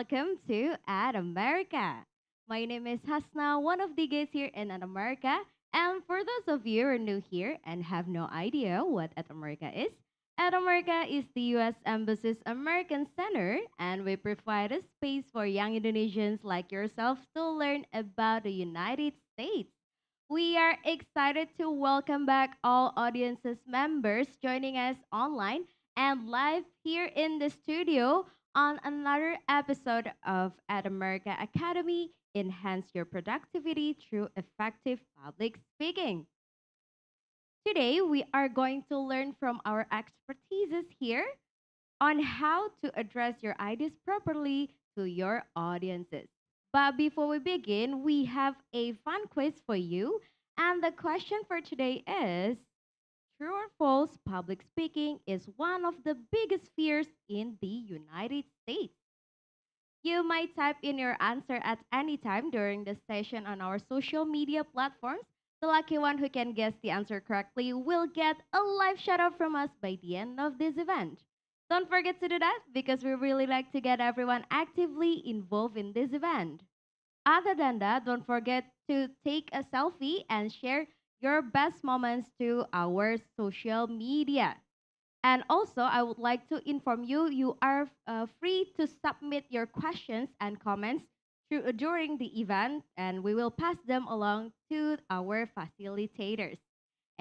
welcome to At America. My name is Hasna, one of the guests here in At America. And for those of you who are new here and have no idea what At America is, At America is the U.S. Embassy's American Center, and we provide a space for young Indonesians like yourself to learn about the United States. We are excited to welcome back all audiences members joining us online and live here in the studio on another episode of At America Academy. Enhance your productivity through effective public speaking. Today, we are going to learn from our expertises here on how to address your ideas properly to your audiences. But before we begin, we have a fun quiz for you. And the question for today is: true or false, public speaking is one of the biggest fears in the United States. You might type in your answer at any time during the session on our social media platforms. The lucky one who can guess the answer correctly will get a live shout out from us by the end of this event. Don't forget to do that because we really like to get everyone actively involved in this event. Other than that, don't forget to take a selfie and share your best moments to our social media. And also, I would like to inform you, you are free to submit your questions and comments during the event, and we will pass them along to our facilitators.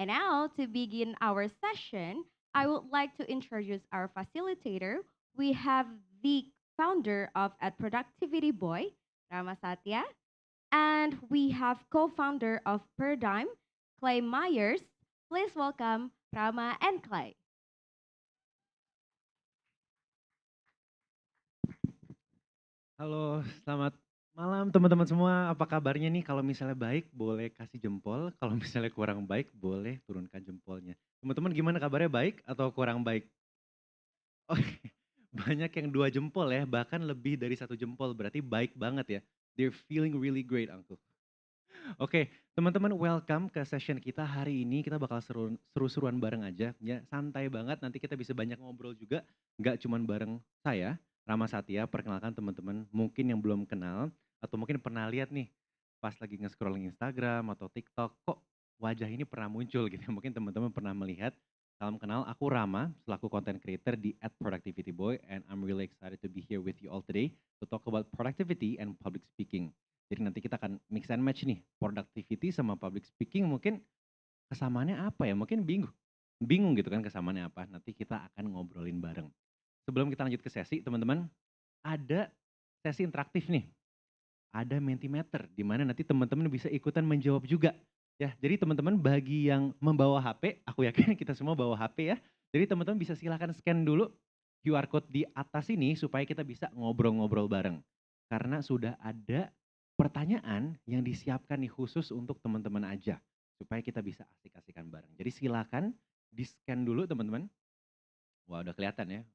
And now, to begin our session, I would like to introduce our facilitator. We have the founder of At Productivity Boy, Rama Satya, and we have co-founder of Paradigm, Clay Myers. Please welcome Rama and Clay. Halo, selamat malam teman-teman semua. Apa kabarnya nih? Kalau misalnya baik boleh kasih jempol, kalau misalnya kurang baik boleh turunkan jempolnya. Teman-teman gimana kabarnya, baik atau kurang baik? Oh, banyak yang 2 jempol ya, bahkan lebih dari 1 jempol, berarti baik banget ya. They're feeling really great, Uncle. Oke, teman-teman welcome ke session kita hari ini. Kita bakal seru-seruan bareng aja, ya santai banget. Nanti kita bisa banyak ngobrol juga, nggak cuman bareng saya, Rama Satya. Perkenalkan teman-teman, mungkin yang belum kenal atau mungkin pernah lihat nih pas lagi nge-scrolling Instagram atau TikTok, kok wajah ini pernah muncul gitu. Mungkin teman-teman pernah melihat. Salam kenal, aku Rama, selaku content creator di @productivityboy, and I'm really excited to be here with you all today to talk about productivity and public speaking. Jadi nanti kita akan mix and match nih, productivity sama public speaking mungkin kesamaannya apa ya? Mungkin bingung. Bingung gitu kan kesamaannya apa? Nanti kita akan ngobrolin bareng. Sebelum kita lanjut ke sesi, teman-teman, ada sesi interaktif nih. Ada Mentimeter di mana nanti teman-teman bisa ikutan menjawab juga. Ya, jadi teman-teman bagi yang membawa HP, aku yakin kita semua bawa HP ya. Jadi teman-teman bisa silakan scan dulu QR code di atas ini supaya kita bisa ngobrol-ngobrol bareng. Karena sudah ada pertanyaan yang disiapkan nih khusus untuk teman-teman aja supaya kita bisa asik-asikan bareng. Jadi silakan di-scan dulu teman-teman. Wah, udah kelihatan ya.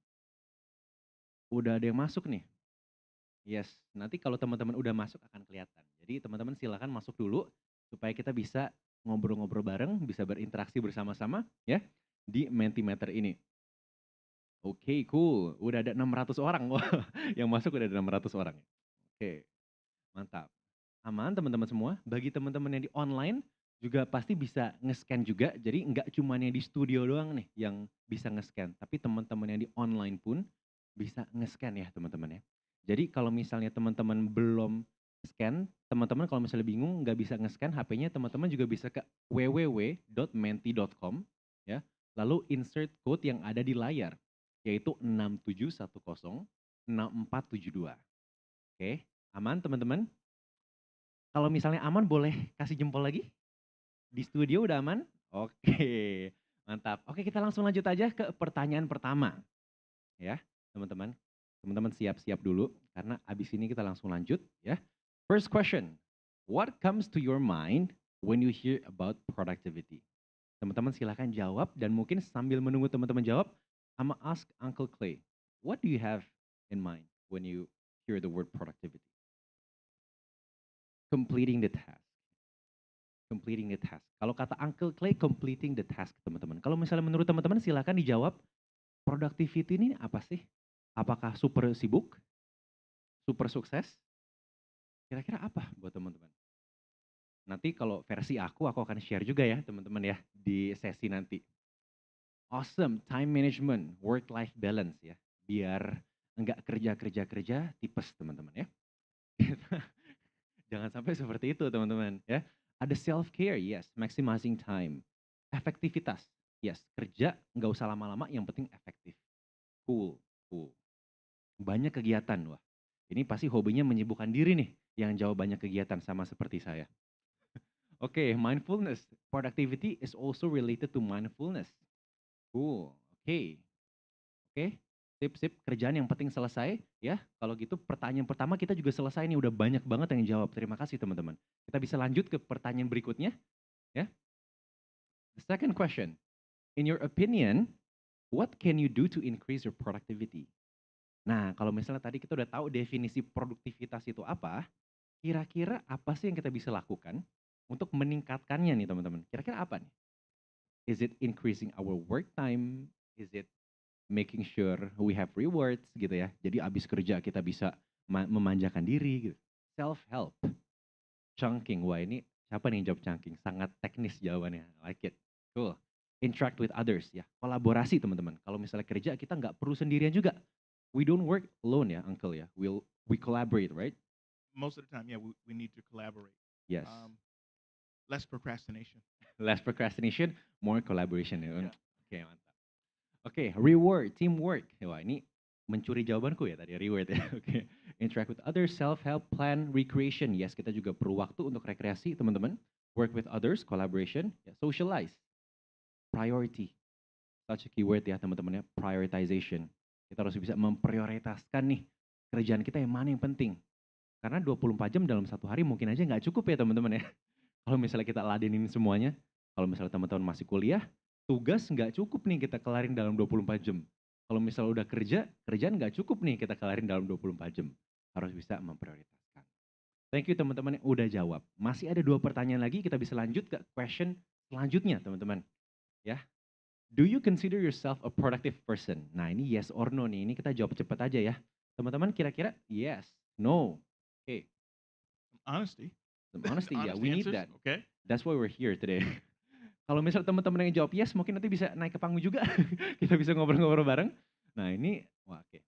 Udah ada yang masuk nih. Yes, nanti kalau teman-teman udah masuk akan kelihatan. Jadi teman-teman silakan masuk dulu supaya kita bisa ngobrol-ngobrol bareng, bisa berinteraksi bersama-sama ya di Mentimeter ini. Oke, cool. Udah ada 600 orang. Wah, yang masuk udah ada 600 orang. Oke, mantap. Aman teman-teman semua. Bagi teman-teman yang di online juga pasti bisa nge-scan juga. Jadi nggak cuma yang di studio doang nih yang bisa nge-scan. Tapi teman-teman yang di online pun bisa nge-scan ya teman-teman ya. Jadi kalau misalnya teman-teman belum scan, teman-teman kalau misalnya bingung nggak bisa nge-scan HP-nya, teman-teman juga bisa ke www.menti.com ya. Lalu insert code yang ada di layar yaitu 67106472. Oke, aman teman-teman? Kalau misalnya aman boleh kasih jempol lagi? Di studio udah aman? Oke, mantap. Oke, kita langsung lanjut aja ke pertanyaan pertama. Ya, teman-teman. Teman-teman siap-siap dulu karena abis ini kita langsung lanjut ya. First question, what comes to your mind when you hear about productivity? Teman-teman silahkan jawab dan mungkin sambil menunggu teman-teman jawab, I'm gonna ask Uncle Clay, what do you have in mind when you hear the word productivity? Completing the task. Completing the task. Kalau kata Uncle Clay, completing the task, teman-teman. Kalau misalnya menurut teman-teman silakan dijawab, productivity ini apa sih? Apakah super sibuk, super sukses, kira-kira apa buat teman-teman? Nanti kalau versi aku akan share juga ya teman-teman ya di sesi nanti. Awesome, time management, work-life balance ya. Biar enggak kerja-kerja-kerja tipes teman-teman ya. Jangan sampai seperti itu teman-teman ya. Ada self-care, yes, maximizing time. Efektivitas, yes, kerja nggak usah lama-lama, yang penting efektif. Cool, cool. Banyak kegiatan, wah. Ini pasti hobinya menyibukkan diri nih, yang jauh banyak kegiatan sama seperti saya. Oke, mindfulness. Productivity is also related to mindfulness. Cool, oke. Oke, sip, sip. Kerjaan yang penting selesai ya. Kalau gitu pertanyaan pertama kita juga selesai nih, udah banyak banget yang jawab. Terima kasih teman-teman. Kita bisa lanjut ke pertanyaan berikutnya ya. The second question, in your opinion, what can you do to increase your productivity? Nah, kalau misalnya tadi kita udah tahu definisi produktivitas itu apa, kira-kira apa sih yang kita bisa lakukan untuk meningkatkannya nih teman-teman? Kira-kira apa nih? Is it increasing our work time? Is it making sure we have rewards gitu ya. Jadi abis kerja kita bisa memanjakan diri gitu. Self help, chunking. Wah, ini siapa nih yang jawab chunking? Sangat teknis jawabannya. I like it. Cool. Interact with others ya. Kolaborasi teman-teman. Kalau misalnya kerja kita nggak perlu sendirian juga. We don't work alone ya, Uncle ya. We collaborate, right? Most of the time, yeah, we need to collaborate. Yes. Less procrastination. Less procrastination, more collaboration ya. Yeah. Oke, mantap. Oke, reward, teamwork. Wah, ini mencuri jawabanku ya tadi, reward ya. Oke. Interact with others, self-help, plan, recreation. Yes, kita juga perlu waktu untuk rekreasi, teman-teman. Work with others, collaboration, ya, socialize. Priority. Such a keyword ya, teman-teman ya. Prioritization. Kita harus bisa memprioritaskan nih kerjaan kita yang mana yang penting. Karena 24 jam dalam satu hari mungkin aja nggak cukup ya teman-teman ya. Kalau misalnya kita ladenin semuanya, kalau misalnya teman-teman masih kuliah, tugas nggak cukup nih kita kelarin dalam 24 jam. Kalau misalnya udah kerja, kerjaan nggak cukup nih kita kelarin dalam 24 jam. Harus bisa memprioritaskan. Thank you teman-teman yang udah jawab. Masih ada 2 pertanyaan lagi, kita bisa lanjut ke question selanjutnya teman-teman. Ya. Do you consider yourself a productive person? Nah ini yes or no nih, ini kita jawab cepat aja ya. Teman-teman kira-kira yes, no. Oke. Honesty. Honesty, yeah, Honest we need answers, that. Okay. That's why we're here today. Kalau misal teman-teman yang jawab yes, mungkin nanti bisa naik ke panggung juga. Kita bisa ngobrol-ngobrol bareng. Nah ini, wah oke.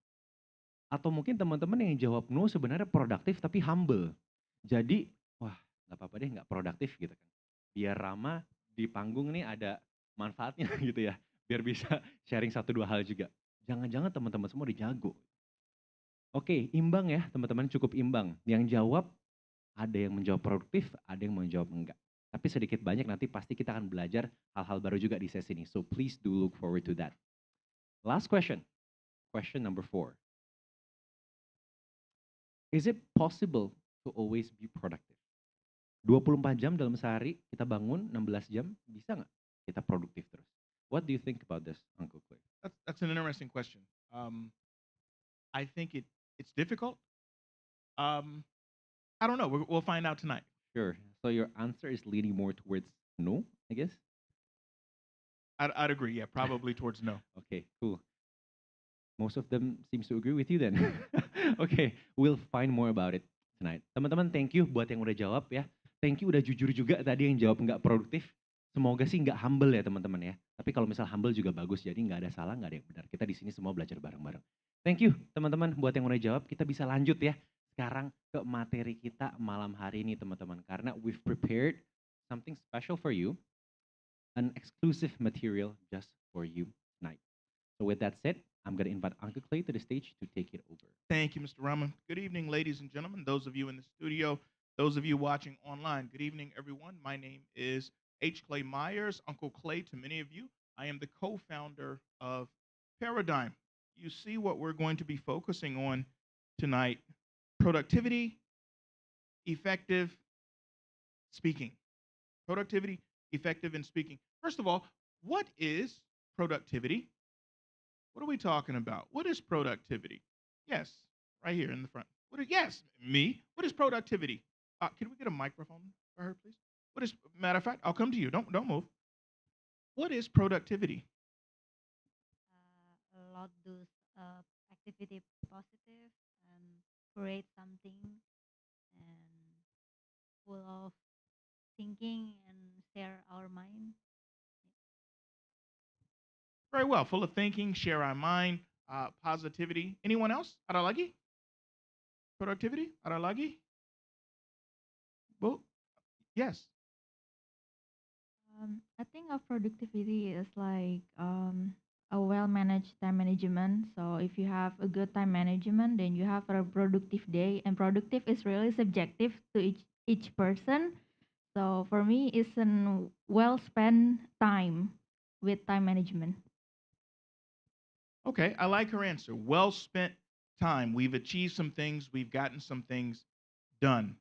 Atau mungkin teman-teman yang jawab no sebenarnya produktif tapi humble. Jadi, wah nggak apa-apa deh nggak produktif gitu kan. Biar Rama di panggung nih ada manfaatnya gitu ya. Biar bisa sharing 1-2 hal juga. Jangan-jangan teman-teman semua dijago. Oke, imbang ya teman-teman, cukup imbang. Yang jawab ada yang menjawab produktif, ada yang menjawab enggak. Tapi sedikit banyak nanti pasti kita akan belajar hal-hal baru juga di sesi ini. So please do look forward to that. Last question. Question number 4. Is it possible to always be productive? 24 jam dalam sehari kita bangun 16 jam, bisa nggak kita produktif terus? What do you think about this, Uncle Clay? That's an interesting question. I think it's difficult. I don't know. We'll find out tonight. Sure. So your answer is leaning more towards no, I guess? I'd agree. Yeah, probably towards no. Okay, cool. Most of them seems to agree with you then. Okay, we'll find more about it tonight. Teman-teman, thank you buat yang udah jawab ya. Thank you udah jujur juga tadi yang jawab nggak produktif. Semoga sih nggak humble ya teman-teman ya. Tapi kalau misal humble juga bagus, jadi nggak ada salah, nggak ada yang benar. Kita di sini semua belajar bareng-bareng. Thank you teman-teman buat yang udah jawab. Kita bisa lanjut ya sekarang ke materi kita malam hari ini teman-teman. Karena we've prepared something special for you. An exclusive material just for you tonight. So with that said, I'm going to invite Uncle Clay to the stage to take it over. Thank you, Mr. Rahman. Good evening, ladies and gentlemen. Those of you in the studio, those of you watching online. Good evening, everyone. My name is H. Clay Myers, Uncle Clay to many of you. I am the co-founder of Paradigm. You see what we're going to be focusing on tonight: productivity, effective speaking. Productivity, effective in speaking. First of all, what is productivity? What are we talking about? What is productivity? Yes, right here in the front. Yes, me. What is productivity? Can we get a microphone for her, please? What is? Matter of fact, I'll come to you. Don't move. What is productivity? A lot do activity positive and create something and full of thinking and share our mind. Very well. Full of thinking, share our mind, positivity. Anyone else? Ada lagi? Productivity? Ada lagi? Bu? Yes. I think of productivity is like a well-managed time management. So if you have a good time management, then you have a productive day. And productive is really subjective to each person. So for me, it's a well-spent time with time management. Okay, I like her answer. Well spent time. We've achieved some things, we've gotten some things done.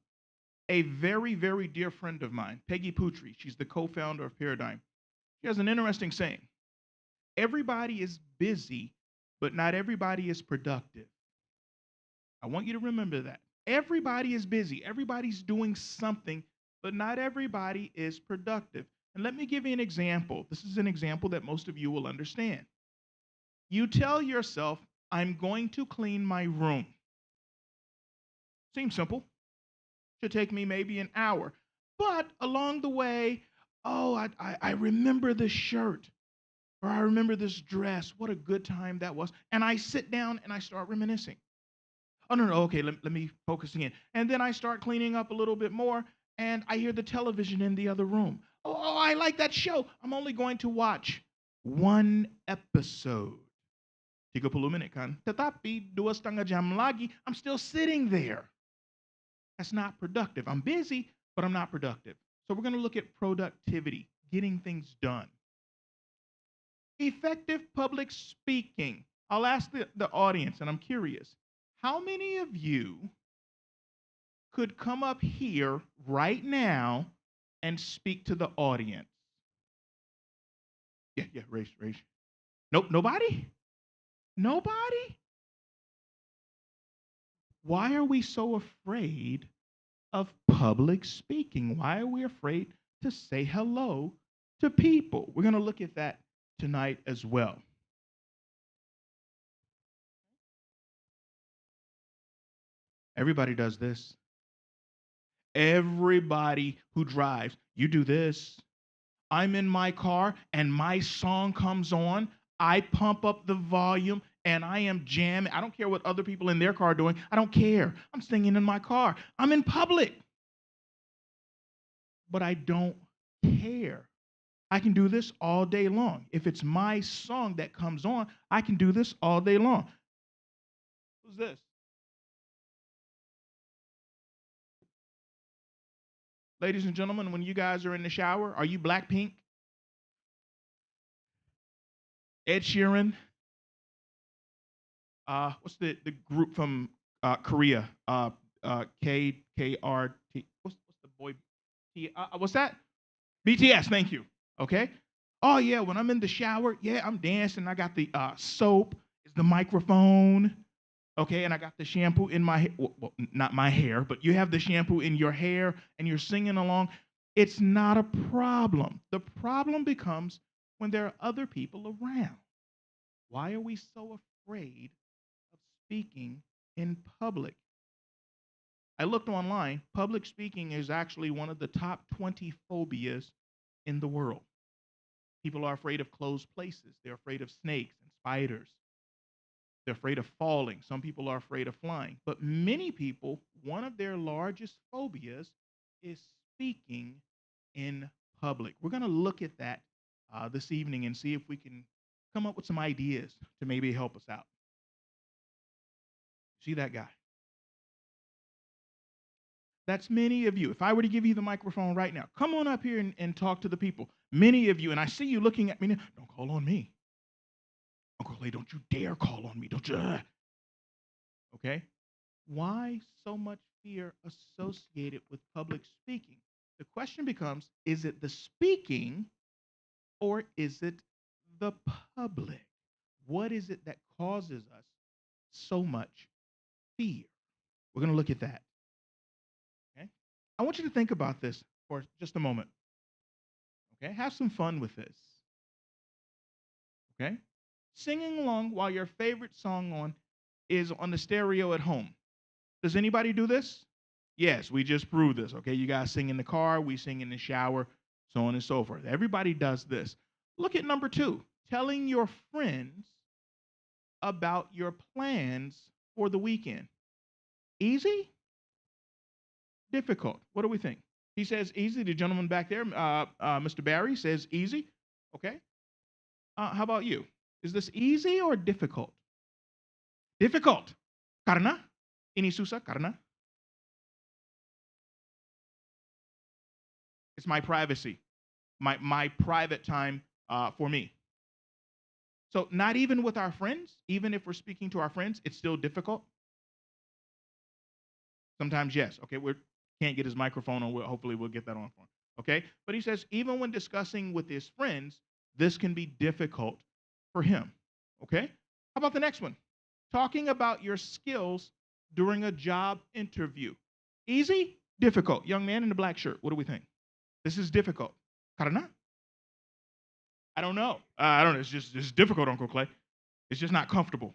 A very, very dear friend of mine, Peggy Putri, she's the co founder of Paradigm. She has an interesting saying: everybody is busy, but not everybody is productive. I want you to remember that. Everybody is busy, everybody's doing something, but not everybody is productive. And let me give you an example. This is an example that most of you will understand. You tell yourself, I'm going to clean my room. Seems simple. Should take me maybe an hour. But along the way, oh, I remember this shirt, or I remember this dress. What a good time that was. And I sit down and I start reminiscing. Oh, no, no, okay, let me focus again. And then I start cleaning up a little bit more, and I hear the television in the other room. Oh, I like that show. I'm only going to watch one episode. 30 menit kan. Tetapi 2,5 jam lagi, I'm still sitting there. That's not productive. I'm busy, but I'm not productive. So we're going to look at productivity, getting things done. Effective public speaking. I'll ask the audience, and I'm curious, how many of you could come up here right now and speak to the audience? Yeah, raise. Nope, nobody? Nobody? Why are we so afraid of public speaking? Why are we afraid to say hello to people? We're going to look at that tonight as well. Everybody does this. Everybody who drives, you do this. I'm in my car and my song comes on. I pump up the volume and I am jamming. I don't care what other people in their car are doing. I don't care. I'm singing in my car. I'm in public. But I don't care. I can do this all day long. If it's my song that comes on, I can do this all day long. Who's this? Ladies and gentlemen, when you guys are in the shower, are you Blackpink? Ed Sheeran? What's the group from Korea? KRT. What's the boy? What's that? BTS. Thank you. Okay. Oh yeah, when I'm in the shower, yeah, I'm dancing. I got the soap, is the microphone, okay, and I got the shampoo in my well, not my hair, but you have the shampoo in your hair, and you're singing along. It's not a problem. The problem becomes when there are other people around. Why are we so afraid of speaking in public? I looked online. Public speaking is actually one of the top 20 phobias in the world. People are afraid of closed places. They're afraid of snakes and spiders. They're afraid of falling. Some people are afraid of flying. But many people, one of their largest phobias is speaking in public. We're going to look at that this evening and see if we can come up with some ideas to maybe help us out. See that guy? That's many of you. If I were to give you the microphone right now, come on up here and talk to the people. Many of you, and I see you looking at me now, don't call on me. Uncle Clay, don't you dare call on me. Don't you? Okay? Why so much fear associated with public speaking? The question becomes, is it the speaking or is it the public? What is it that causes us so much fear? We're going to look at that. Okay? I want you to think about this for just a moment. Okay? Have some fun with this. Okay? Singing along while your favorite song is on the stereo at home. Does anybody do this? Yes, we just proved this. Okay, you guys sing in the car, we sing in the shower, so on and so forth. Everybody does this. Look at number 2, telling your friends about your plans for the weekend. Easy? Difficult? What do we think? He says easy. The gentleman back there, Mr. Barry, says easy. Okay. How about you? Is this easy or difficult? Difficult. Karena? Ini susah karena? It's my privacy, my private time for me. So not even with our friends, even if we're speaking to our friends, it's still difficult. Sometimes yes. Okay, we can't get his microphone on. Hopefully we'll get that on for him. Okay, but he says even when discussing with his friends, this can be difficult for him. Okay, how about the next one? Talking about your skills during a job interview. Easy? Difficult? Young man in the black shirt, what do we think? This is difficult. Karena? I don't know. I don't know. It's difficult, Uncle Clay. It's just not comfortable.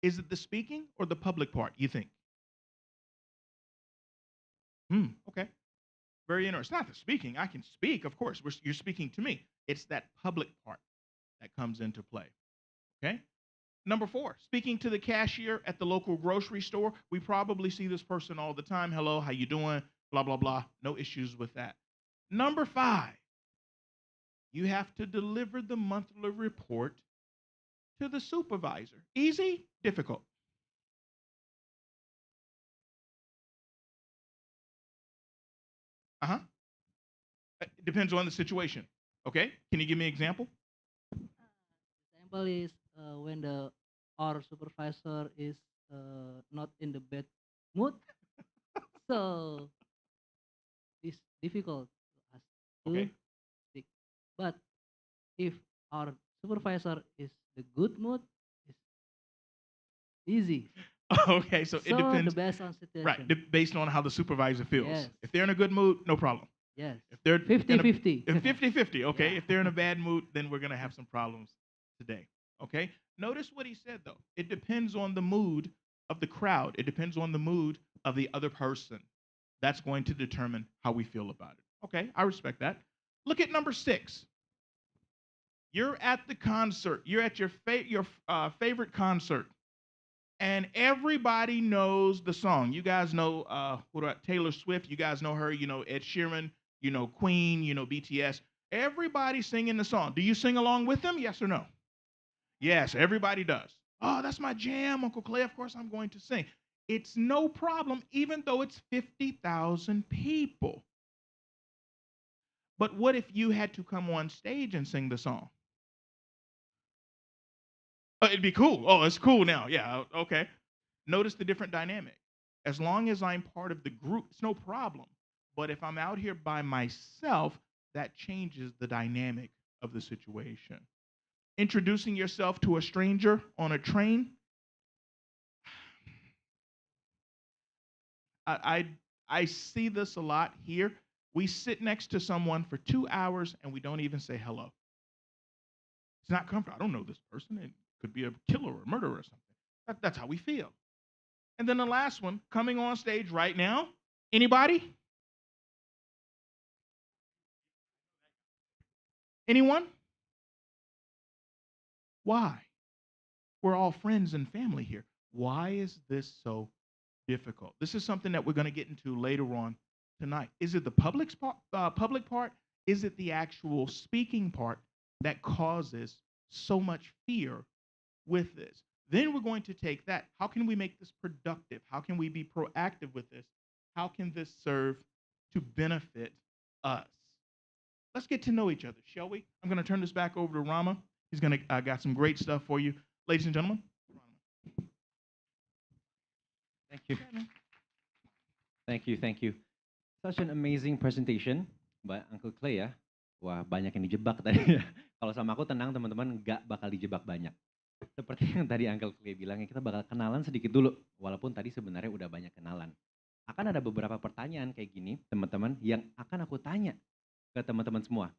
Is it the speaking or the public part, you think? Okay. Very interesting. It's not the speaking. I can speak, of course. You're speaking to me. It's that public part that comes into play. Okay? Number 4, speaking to the cashier at the local grocery store. We probably see this person all the time. Hello, how you doing? Blah, blah, blah. No issues with that. Number 5, you have to deliver the monthly report to the supervisor. Easy? Difficult? Uh-huh. It depends on the situation. Okay? Can you give me an example? Example is when our supervisor is not in the bad mood, so it's difficult for us to Okay. speak. But if our supervisor is the good mood, it's easy. Okay, so it So depends. the best on situation. Right, based on how the supervisor feels. Yes. If they're in a good mood, no problem. Yes. If they're 50-50. If 50-50, okay. Yeah. If they're in a bad mood, then we're going to have some problems today. Okay? Notice what he said though. It depends on the mood of the crowd. It depends on the mood of the other person. That's going to determine how we feel about it. Okay, I respect that. Look at number 6. You're at the concert. You're at your favorite concert, and everybody knows the song. You guys know Taylor Swift. You guys know her. You know Ed Sheeran. You know Queen. You know BTS. Everybody's singing the song. Do you sing along with them? Yes or no? Yes, everybody does. Oh, that's my jam, Uncle Clay. Of course I'm going to sing. It's no problem, even though it's 50,000 people. But what if you had to come on stage and sing the song? Oh, it'd be cool. Oh, it's cool now. Yeah, okay. Notice the different dynamic. As long as I'm part of the group, it's no problem. But if I'm out here by myself, that changes the dynamic of the situation. Introducing yourself to a stranger on a train. I see this a lot here. We sit next to someone for 2 hours and we don't even say hello. It's not comfortable. I don't know this person. It could be a killer or a murderer or something. That's how we feel. And then the last one, coming on stage right now. Anybody? Anyone? Why? We're all friends and family here. Why is this so difficult? This is something that we're going to get into later on tonight. Is it the public part? Is it the actual speaking part that causes so much fear with this? Then we're going to take that. How can we make this productive? How can we be proactive with this? How can this serve to benefit us? Let's get to know each other, shall we? I'm going to turn this back over to Rama. He's going to got some great stuff for you. Ladies and gentlemen. Thank you. Thank you. Such an amazing presentation, Mbak Uncle Clay ya. Wah, banyak yang dijebak tadi. Kalau sama aku tenang teman-teman, nggak bakal dijebak banyak. Seperti yang tadi Uncle Clay bilang, kita bakal kenalan sedikit dulu. Walaupun tadi sebenarnya udah banyak kenalan. Akan ada beberapa pertanyaan kayak gini, teman-teman, yang akan aku tanya ke teman-teman semua.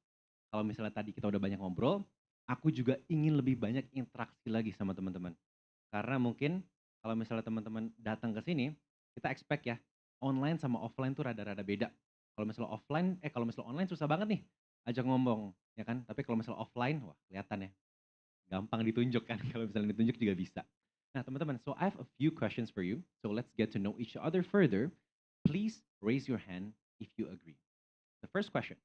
Kalau misalnya tadi kita udah banyak ngobrol, aku juga ingin lebih banyak interaksi lagi sama teman-teman. Karena mungkin kalau misalnya teman-teman datang ke sini, kita expect ya, online sama offline tuh rada-rada beda. Kalau misalnya kalau misalnya online susah banget nih, ajak ngomong, ya kan? Tapi kalau misalnya offline, wah kelihatan ya, gampang ditunjuk kan, kalau misalnya ditunjuk juga bisa. Nah teman-teman, so I have a few questions for you. So let's get to know each other further. Please raise your hand if you agree. The first question,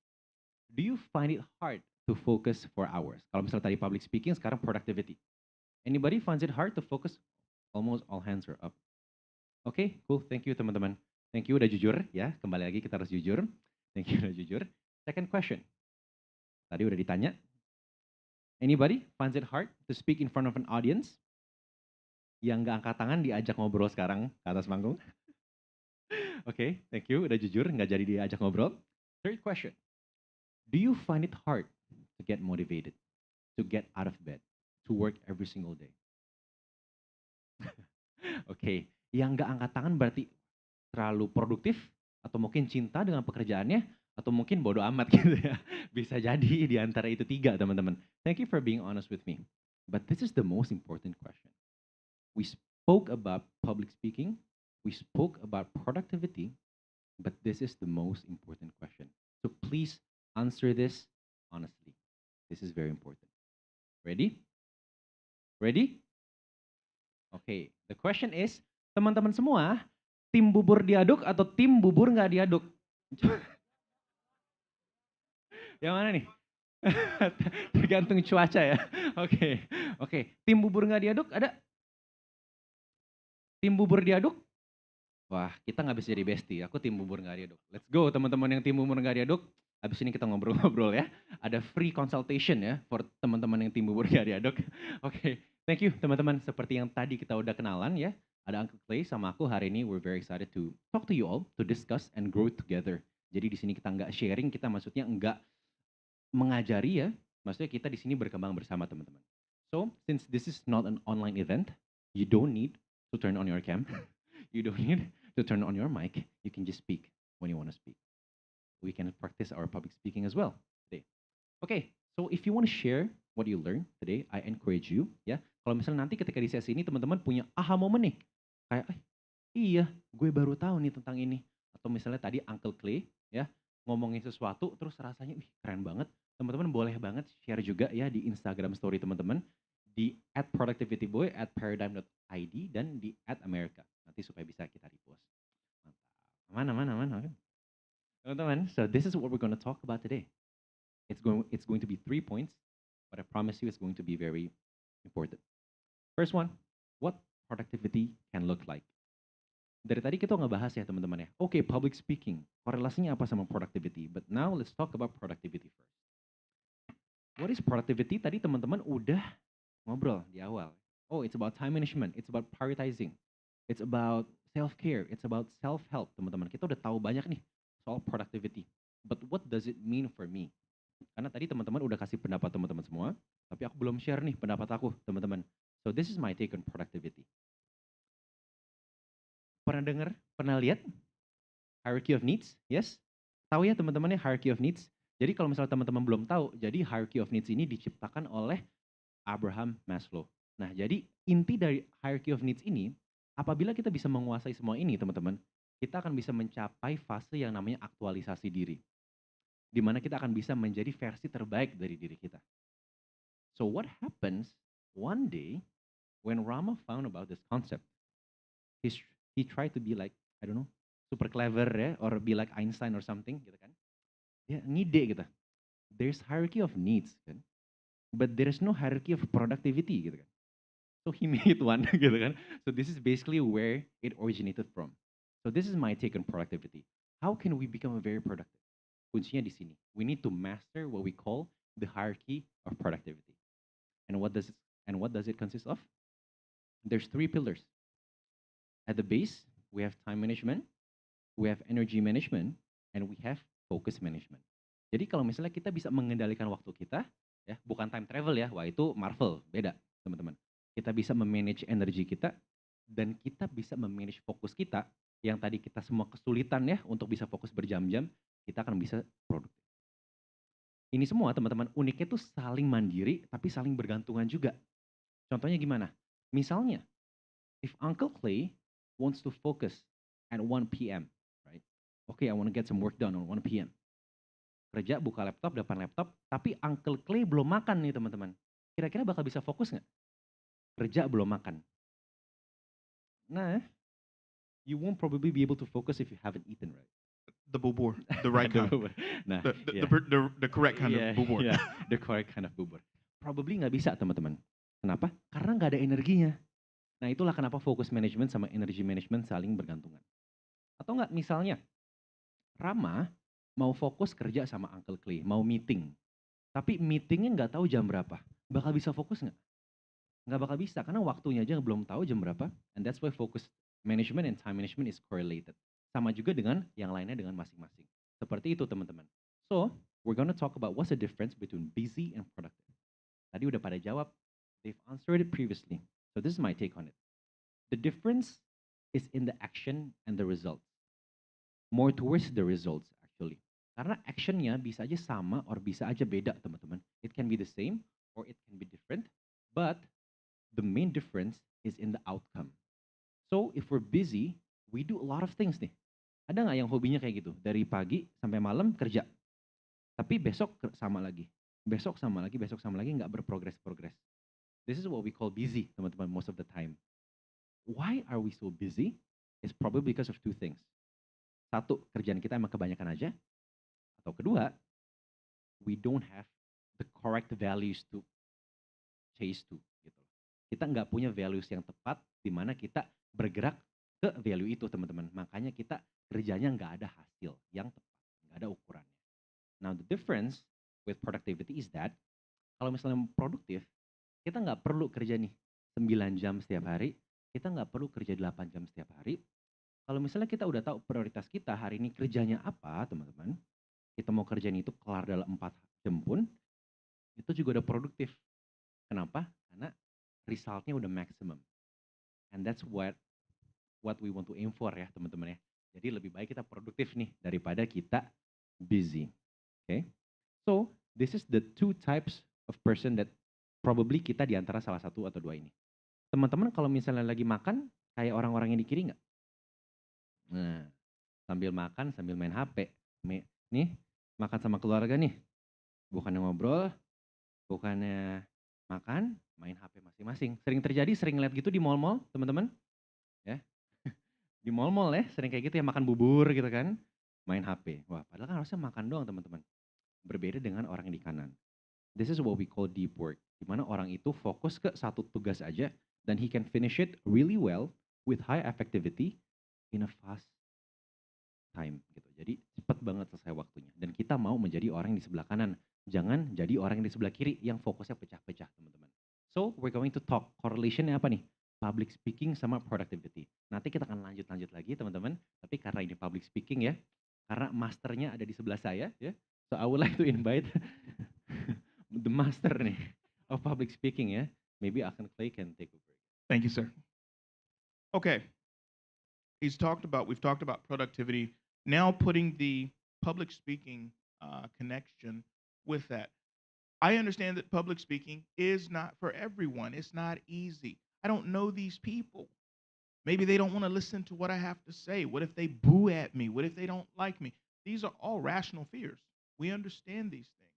do you find it hard to focus for hours? Kalau misalnya tadi public speaking, sekarang productivity. Anybody finds it hard to focus? Almost all hands are up. Oke, cool. Thank you teman-teman. Thank you udah jujur ya. Kembali lagi kita harus jujur. Thank you udah jujur. Second question. Tadi udah ditanya. Anybody finds it hard to speak in front of an audience? Yang nggak angkat tangan diajak ngobrol sekarang ke atas panggung. Oke, thank you udah jujur, nggak jadi diajak ngobrol. Third question. Do you find it hard to get motivated, to get out of bed, to work every single day? Oke, yang nggak angkat tangan berarti terlalu produktif, atau mungkin cinta dengan pekerjaannya, atau mungkin bodoh amat gitu ya. Bisa jadi di antara itu tiga teman-teman. Thank you for being honest with me. But this is the most important question. We spoke about public speaking, we spoke about productivity, but this is the most important question. So please answer this honestly. This is very important. Ready? Ready? Okay, the question is, teman-teman semua, tim bubur diaduk atau tim bubur nggak diaduk? Yang mana nih? Tergantung cuaca ya. Oke, oke. Tim bubur nggak diaduk ada? Tim bubur diaduk? Wah, kita nggak bisa jadi bestie. Aku tim bubur nggak diaduk. Let's go teman-teman yang tim bubur nggak diaduk. Habis ini kita ngobrol-ngobrol ya. Ada free consultation ya for teman-teman yang tim bubur nggak diaduk. Oke, thank you teman-teman. Seperti yang tadi kita udah kenalan ya. Ada Uncle Clay sama aku hari ini. We're very excited to talk to you all, to discuss and grow together. Jadi di sini kita nggak sharing, kita maksudnya nggak mengajari ya. Maksudnya kita di sini berkembang bersama teman-teman. So, since this is not an online event, you don't need to turn on your cam. You don't need to turn on your mic. You can just speak when you want to speak. We can practice our public speaking as well today. Okay, so if you want to share what you learned today, I encourage you ya. Kalau misalnya nanti ketika di sesi ini teman-teman punya aha moment nih. Kayak, iya, gue baru tahu nih tentang ini. Atau misalnya tadi Uncle Clay ya, ngomongin sesuatu terus rasanya keren banget. Teman-teman boleh banget share juga ya di Instagram story teman-teman di @productivityboy, @paradigm.id dan di @america. Nanti supaya bisa kita repost. Mantap. Mana. Teman-teman, so this is what we're going to talk about today. It's going to be 3 points, but I promise you it's going to be very important. First one, what productivity can look like. Dari tadi kita ngebahas ya teman-teman ya. Oke, public speaking, korelasinya apa sama productivity? But now let's talk about productivity first. What is productivity? Tadi teman-teman udah ngobrol di awal. Oh, it's about time management, it's about prioritizing, it's about self-care, it's about self-help teman-teman. Kita udah tahu banyak nih soal productivity. But what does it mean for me? Karena tadi teman-teman udah kasih pendapat teman-teman semua, tapi aku belum share nih pendapat aku teman-teman. So this is my take on productivity. Pernah dengar, pernah lihat hierarchy of needs? Yes? Tahu ya teman-teman ya hierarchy of needs? Jadi kalau misalnya teman-teman belum tahu, jadi hierarchy of needs ini diciptakan oleh Abraham Maslow. Nah, jadi inti dari hierarchy of needs ini, apabila kita bisa menguasai semua ini teman-teman, kita akan bisa mencapai fase yang namanya aktualisasi diri. Di mana kita akan bisa menjadi versi terbaik dari diri kita. So what happens one day when Rama found about this concept? He tried to be like, I don't know, super clever ya, or be like Einstein or something gitu kan. Dia ngide gitu. There's hierarchy of needs kan. But there is no hierarchy of productivity gitu kan. So he made one gitu kan. So this is basically where it originated from. So this is my take on productivity. How can we become very productive? Kuncinya di sini. We need to master what we call the hierarchy of productivity. And what does it consist of? There's 3 pillars. At the base, we have time management, we have energy management, and we have focus management. Jadi kalau misalnya kita bisa mengendalikan waktu kita, ya bukan time travel ya, wah itu Marvel, beda teman-teman. Kita bisa memanage energi kita, dan kita bisa memanage fokus kita, yang tadi kita semua kesulitan ya untuk bisa fokus berjam-jam, kita akan bisa produktif. Ini semua teman-teman uniknya tuh saling mandiri, tapi saling bergantungan juga. Contohnya gimana? Misalnya, If Uncle Clay wants to focus at 1 p.m., right? Okay, I want to get some work done on 1 p.m. Kerja, buka laptop, depan laptop, tapi Uncle Clay belum makan nih teman-teman. Kira-kira bakal bisa fokus nggak? Kerja belum makan. Nah, you won't probably be able to focus if you haven't eaten, right? The bubur, the right kind. Nah, The correct kind yeah, of bubur. yeah, the correct kind of bubur. Probably nggak bisa teman-teman. Kenapa? Karena nggak ada energinya. Nah itulah kenapa fokus management sama energy management saling bergantungan. Atau nggak misalnya, Rama mau fokus kerja sama Uncle Clay, mau meeting. Tapi meetingnya nggak tahu jam berapa. Bakal bisa fokus nggak? Nggak bakal bisa, karena waktunya aja belum tahu jam berapa. And that's why focus management and time management is correlated. Sama juga dengan yang lainnya dengan masing-masing. Seperti itu teman-teman. So, we're gonna talk about what's the difference between busy and productive. Tadi udah pada jawab, they've answered it previously. So this is my take on it. The difference is in the action and the results. More towards the results actually. Karena actionnya bisa aja sama or bisa aja beda teman-teman. It can be the same or it can be different. But the main difference is in the outcome. So if we're busy, we do a lot of things nih. Ada nggak yang hobinya kayak gitu? Dari pagi sampai malam kerja. Tapi besok sama lagi. Besok sama lagi, nggak berprogres-progres. This is what we call busy, teman-teman, most of the time. Why are we so busy? It's probably because of two things. Satu, kerjaan kita emang kebanyakan aja. Atau kedua, we don't have the correct values to chase to. Gitu. Kita nggak punya values yang tepat di mana kita bergerak ke value itu, teman-teman. Makanya kita kerjanya nggak ada hasil yang tepat, nggak ada ukurannya. Now the difference with productivity is that kalau misalnya produktif, kita nggak perlu kerja nih 9 jam setiap hari, kita nggak perlu kerja 8 jam setiap hari. Kalau misalnya kita udah tahu prioritas kita hari ini kerjanya apa, teman-teman, kita mau kerjaan itu kelar dalam 4 jam pun, itu juga udah produktif. Kenapa? Karena resultnya udah maximum. And that's what we want to aim for ya teman-teman ya. Jadi lebih baik kita produktif nih daripada kita busy. Okay? So, this is the two types of person that probably kita di antara salah satu atau dua ini. Teman-teman kalau misalnya lagi makan, kayak orang-orang yang di kiri nggak? Nah, sambil makan, sambil main HP. Nih, makan sama keluarga nih. Bukannya ngobrol, bukannya makan, main HP masing-masing. Sering terjadi, sering lihat gitu di mall-mall, teman-teman. Ya. Di mall-mall ya, sering kayak gitu ya, makan bubur gitu kan. Main HP. Wah, padahal kan harusnya makan doang, teman-teman. Berbeda dengan orang yang di kanan. This is what we call deep work. Di mana orang itu fokus ke satu tugas aja dan he can finish it really well with high effectivity in a fast time gitu. Jadi cepat banget selesai waktunya. Dan kita mau menjadi orang yang di sebelah kanan. Jangan jadi orang yang di sebelah kiri yang fokusnya pecah-pecah, teman-teman. So, we're going to talk correlationnya apa nih? Public speaking sama productivity. Nanti kita akan lanjut-lanjut lagi, teman-teman. Tapi karena ini public speaking ya, karena masternya ada di sebelah saya ya. So, I would like to invite the master nih of public speaking ya. Maybe Akan Clay can take over. Thank you, sir. Okay. We've talked about productivity. Now putting the public speaking connection with that. I understand that public speaking is not for everyone. It's not easy. I don't know these people. Maybe they don't want to listen to what I have to say. What if they boo at me? What if they don't like me? These are all rational fears. We understand these things.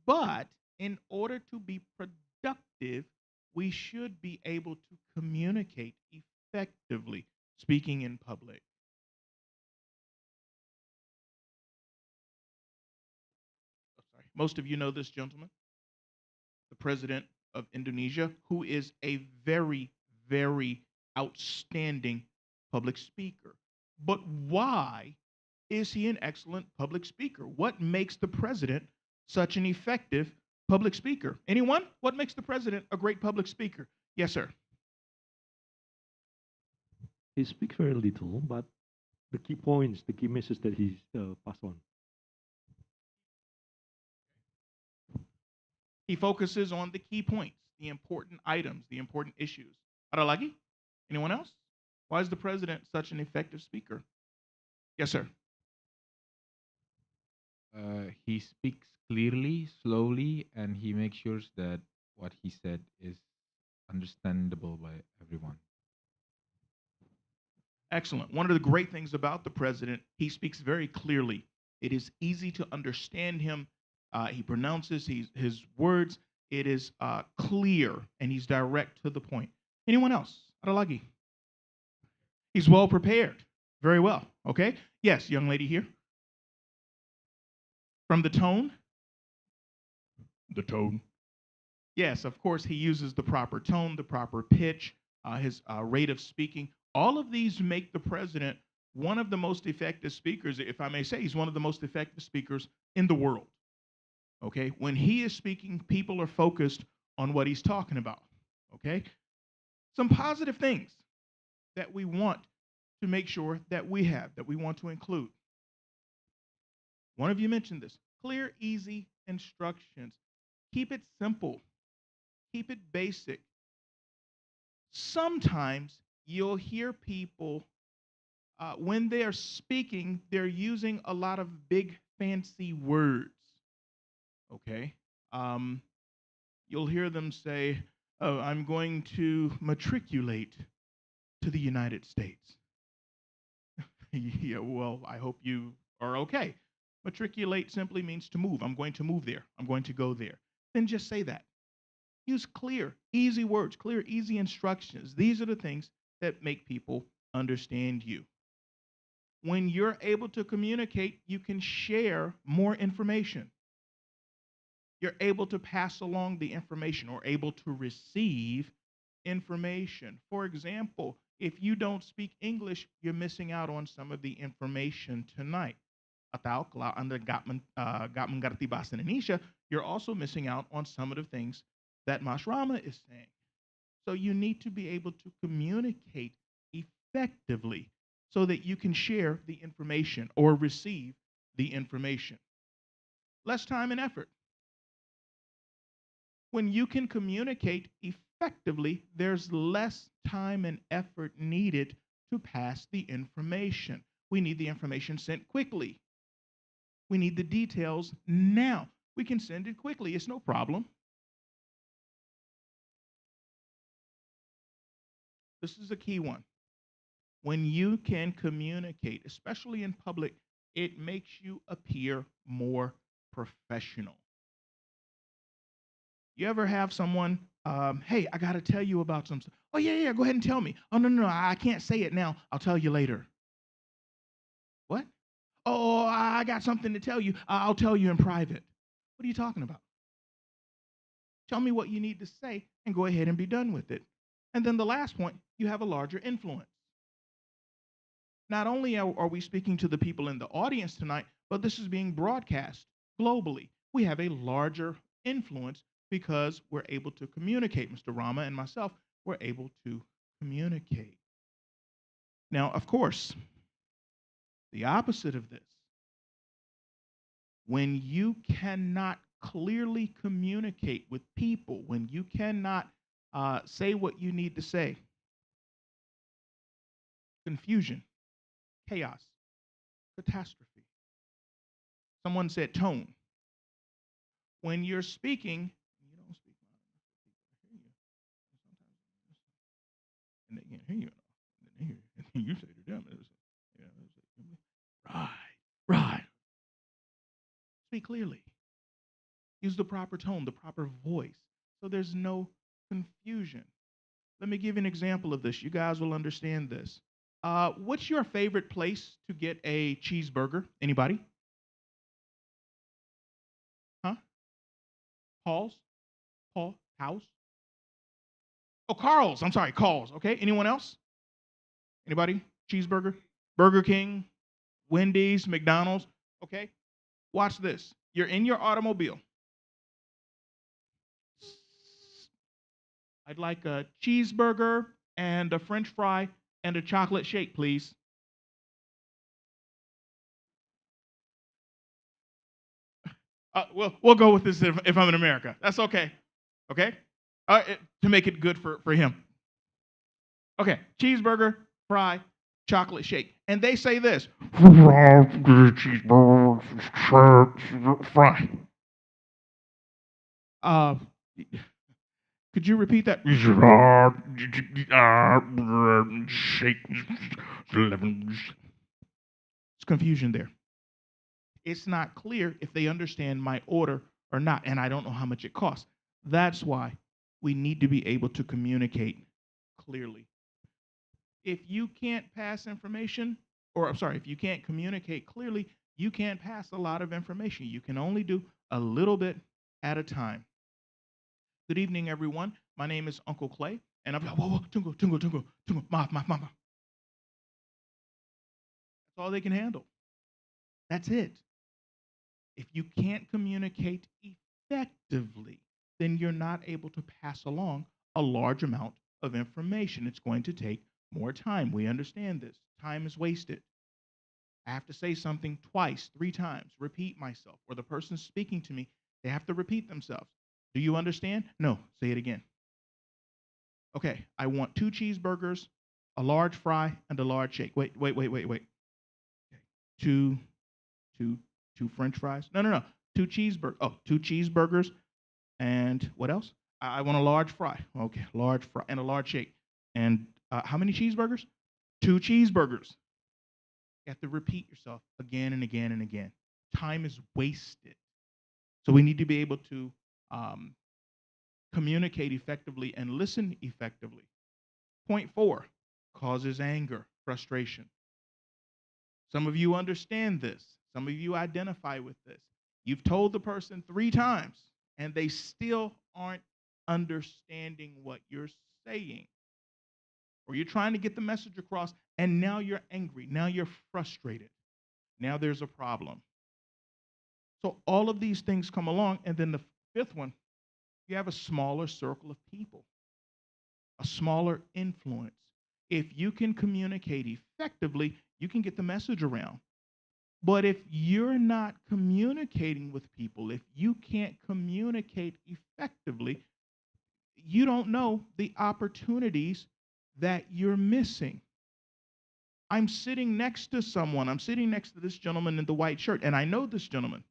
But in order to be productive, we should be able to communicate effectively, speaking in public. Oh, sorry. Most of you know this gentleman, the president of Indonesia, who is a very, very outstanding public speaker. But why is he an excellent public speaker? What makes the president such an effective public speaker? Anyone? What makes the president a great public speaker? Yes, sir. He speaks very little, but the key points, the key message that he pass on. He focuses on the key points, the important items, the important issues. Ada lagi? Anyone else? Why is the president such an effective speaker? Yes, sir. He speaks clearly, slowly, and he makes sure that what he said is understandable by everyone. Excellent. One of the great things about the president, he speaks very clearly. It is easy to understand him. He pronounces his words. It is clear, and he's direct to the point. Anyone else? Adalagi. He's well prepared. Very well. Okay. Yes, young lady here. From the tone? The tone. Yes, of course, he uses the proper tone, the proper pitch, his rate of speaking. All of these make the president one of the most effective speakers, if I may say, he's one of the most effective speakers in the world. Okay? When he is speaking, people are focused on what he's talking about. Okay? Some positive things that we want to make sure that we have, that we want to include. One of you mentioned this. Clear, easy instructions. Keep it simple. Keep it basic. Sometimes you'll hear people, when they're speaking, they're using a lot of big, fancy words. Okay? You'll hear them say, oh, I'm going to matriculate to the United States. Yeah, well, I hope you are okay. Matriculate simply means to move. I'm going to move there. I'm going to go there. Then just say that. Use clear, easy words, clear, easy instructions. These are the things that make people understand you. When you're able to communicate, you can share more information. You're able to pass along the information or able to receive information. For example, if you don't speak English, you're missing out on some of the information tonight. Atau kalau Anda gak mengerti bahasa Indonesia, you're also missing out on some of the things that Mas Rama is saying. So you need to be able to communicate effectively so that you can share the information or receive the information. Less time and effort. When you can communicate effectively, there's less time and effort needed to pass the information. We need the information sent quickly. We need the details now. We can send it quickly. It's no problem. This is a key one. When you can communicate, especially in public, it makes you appear more professional. You ever have someone, hey, I got to tell you about something. Oh, yeah, go ahead and tell me. Oh, no, I can't say it now. I'll tell you later. What? Oh, I got something to tell you. I'll tell you in private. What are you talking about? Tell me what you need to say and go ahead and be done with it. And then the last point, you have a larger influence. Not only are we speaking to the people in the audience tonight, but this is being broadcast globally. We have a larger influence because we're able to communicate. Mr. Rama and myself were able to communicate. Now, of course, the opposite of this, when you cannot clearly communicate with people, when you cannot say what you need to say, confusion, chaos, catastrophe. Someone said tone. When you're speaking, you don't speak loud enough for people to hear you. And they can't hear you. And then you say to them, right. Speak clearly. Use the proper tone, the proper voice, so there's no confusion. Let me give you an example of this. You guys will understand this. What's your favorite place to get a cheeseburger? Anybody? Huh? Paul's? House? Oh, Carl's. I'm sorry, Carl's. Okay. Anyone else? Anybody? Cheeseburger? Burger King? Wendy's? McDonald's? Okay. Watch this. You're in your automobile. I'd like a cheeseburger and a French fry and a chocolate shake, please. We'll go with this if I'm in America. That's okay. Okay? To make it good for him. Okay, cheeseburger, fry, chocolate shake. And they say this. Cheeseburger, fry. Could you repeat that? Shake. It's confusion there. It's not clear if they understand my order or not, and I don't know how much it costs. That's why we need to be able to communicate clearly. If you can't pass information, or I'm sorry, if you can't communicate clearly, you can't pass a lot of information. You can only do a little bit at a time. Good evening, everyone. My name is Uncle Clay, and I'm whoa, tungo, tungo, tungo, tungo, ma. That's all they can handle. That's it. If you can't communicate effectively, then you're not able to pass along a large amount of information. It's going to take more time. We understand this. Time is wasted. I have to say something twice, 3 times, repeat myself, or the person speaking to me, they have to repeat themselves. Do you understand? No, say it again. Okay, I want 2 cheeseburgers, a large fry, and a large shake. Wait. Okay. 2 French fries. No. 2 cheeseburgers. Oh, 2 cheeseburgers, and what else? I want a large fry. Okay, large fry and a large shake. And how many cheeseburgers? 2 cheeseburgers. You have to repeat yourself again and again and again. Time is wasted. So we need to be able to communicate effectively and listen effectively. Point 4 causes anger, frustration. Some of you understand this. Some of you identify with this. You've told the person 3 times, and they still aren't understanding what you're saying. Or you're trying to get the message across, and now you're angry. Now you're frustrated. Now there's a problem. So all of these things come along, and then the 5th one, you have a smaller circle of people, a smaller influence. If you can communicate effectively, you can get the message around. But if you're not communicating with people, if you can't communicate effectively, you don't know the opportunities that you're missing. I'm sitting next to someone. I'm sitting next to this gentleman in the white shirt, and I know this gentleman.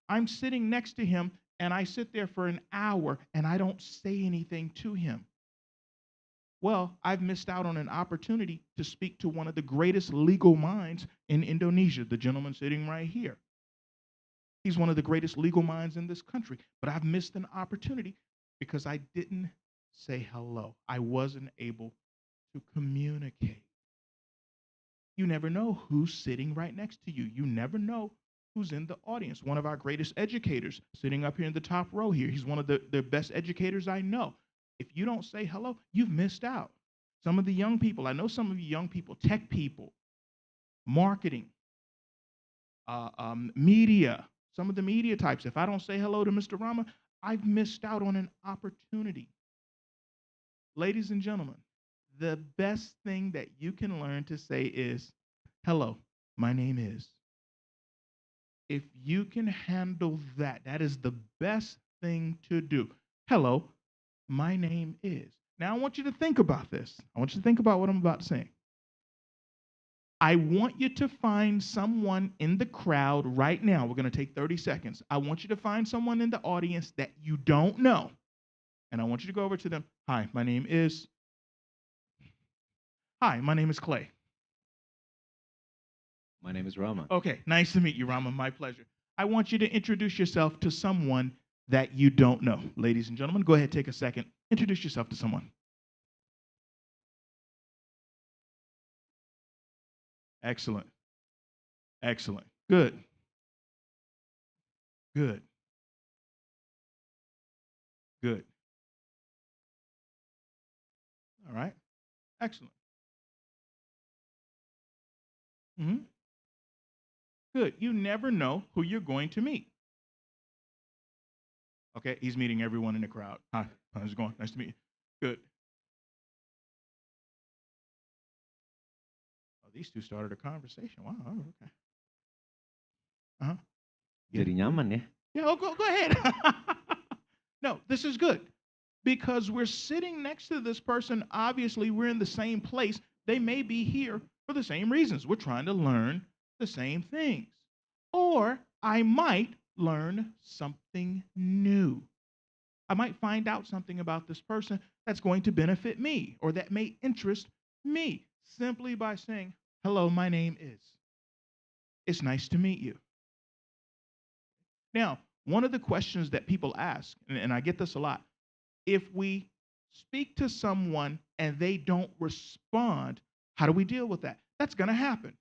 I'm sitting next to him, and I sit there for an hour, and I don't say anything to him. Well, I've missed out on an opportunity to speak to one of the greatest legal minds in Indonesia, the gentleman sitting right here. He's one of the greatest legal minds in this country, but I've missed an opportunity because I didn't say hello. I wasn't able to communicate. You never know who's sitting right next to you. You never know who's in the audience. One of our greatest educators sitting up here in the top row here. He's one of the best educators I know. If you don't say hello, you've missed out. Some of the young people, I know some of you young people, tech people, marketing, media, some of the media types. If I don't say hello to Mr. Rama, I've missed out on an opportunity. Ladies and gentlemen, the best thing that you can learn to say is, hello, my name is. If you can handle that, that is the best thing to do. Hello, my name is. Now, I want you to think about this. I want you to think about what I'm about to say. I want you to find someone in the crowd right now. We're going to take 30 seconds. I want you to find someone in the audience that you don't know. And I want you to go over to them. Hi, my name is. Hi, my name is Clay. My name is Rama. Okay, nice to meet you, Rama. My pleasure. I want you to introduce yourself to someone that you don't know. Ladies and gentlemen, go ahead, take a second. Introduce yourself to someone. Excellent. Excellent. Good. Good. Good. All right. Excellent. Good. You never know who you're going to meet. Okay, he's meeting everyone in the crowd. Hi, how's it going? Nice to meet you. Good. Oh, these two started a conversation. Wow, oh, okay. Uh-huh. Yeah. Jadi nyaman ya. Yeah, oh, go ahead. No, this is good because we're sitting next to this person. Obviously, we're in the same place. They may be here for the same reasons. We're trying to learn the same things. Or I might learn something new. I might find out something about this person that's going to benefit me or that may interest me simply by saying, hello, my name is. It's nice to meet you. Now, one of the questions that people ask, and I get this a lot, if we speak to someone and they don't respond, how do we deal with that? That's going to happen.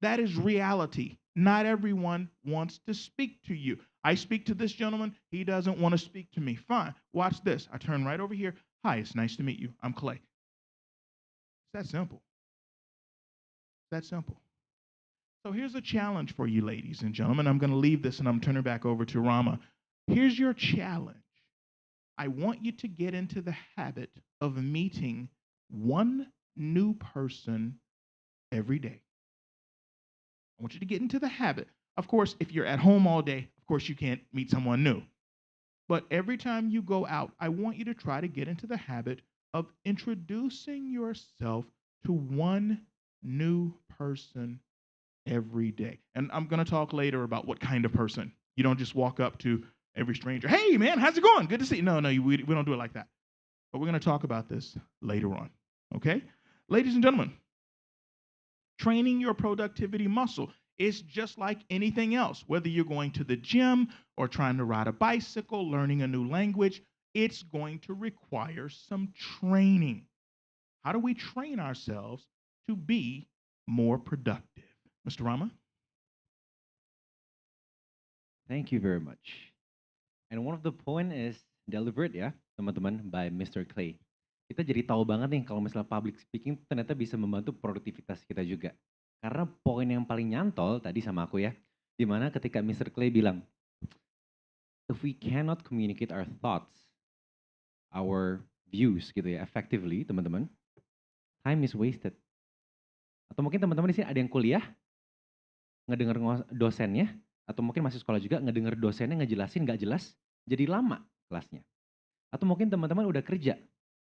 That is reality. Not everyone wants to speak to you. I speak to this gentleman. He doesn't want to speak to me. Fine. Watch this. I turn right over here. Hi, it's nice to meet you. I'm Clay. It's that simple. It's that simple. So here's a challenge for you, ladies and gentlemen. I'm going to leave this and I'm turning back over to Rama. Here's your challenge. I want you to get into the habit of meeting one new person every day. I want you to get into the habit. Of course, if you're at home all day, of course, you can't meet someone new. But every time you go out, I want you to try to get into the habit of introducing yourself to one new person every day. And I'm going to talk later about what kind of person. You don't just walk up to every stranger. Hey, man, how's it going? Good to see you. No, we don't do it like that. But we're going to talk about this later on. Okay? Ladies and gentlemen, training your productivity muscle is just like anything else. Whether you're going to the gym or trying to ride a bicycle, learning a new language, it's going to require some training. How do we train ourselves to be more productive? Mr. Rama? Thank you very much. And one of the point is delivered ya, teman-teman, by Mr. Clay. Kita jadi tahu banget nih kalau misalnya public speaking ternyata bisa membantu produktivitas kita juga. Karena poin yang paling nyantol tadi sama aku ya, dimana ketika Mr. Clay bilang, if we cannot communicate our thoughts, our views gitu ya, effectively teman-teman, time is wasted. Atau mungkin teman-teman di sini ada yang kuliah, ngedenger dosennya, atau mungkin masih sekolah juga, ngedenger dosennya ngejelasin nggak jelas, jadi lama kelasnya. Atau mungkin teman-teman udah kerja,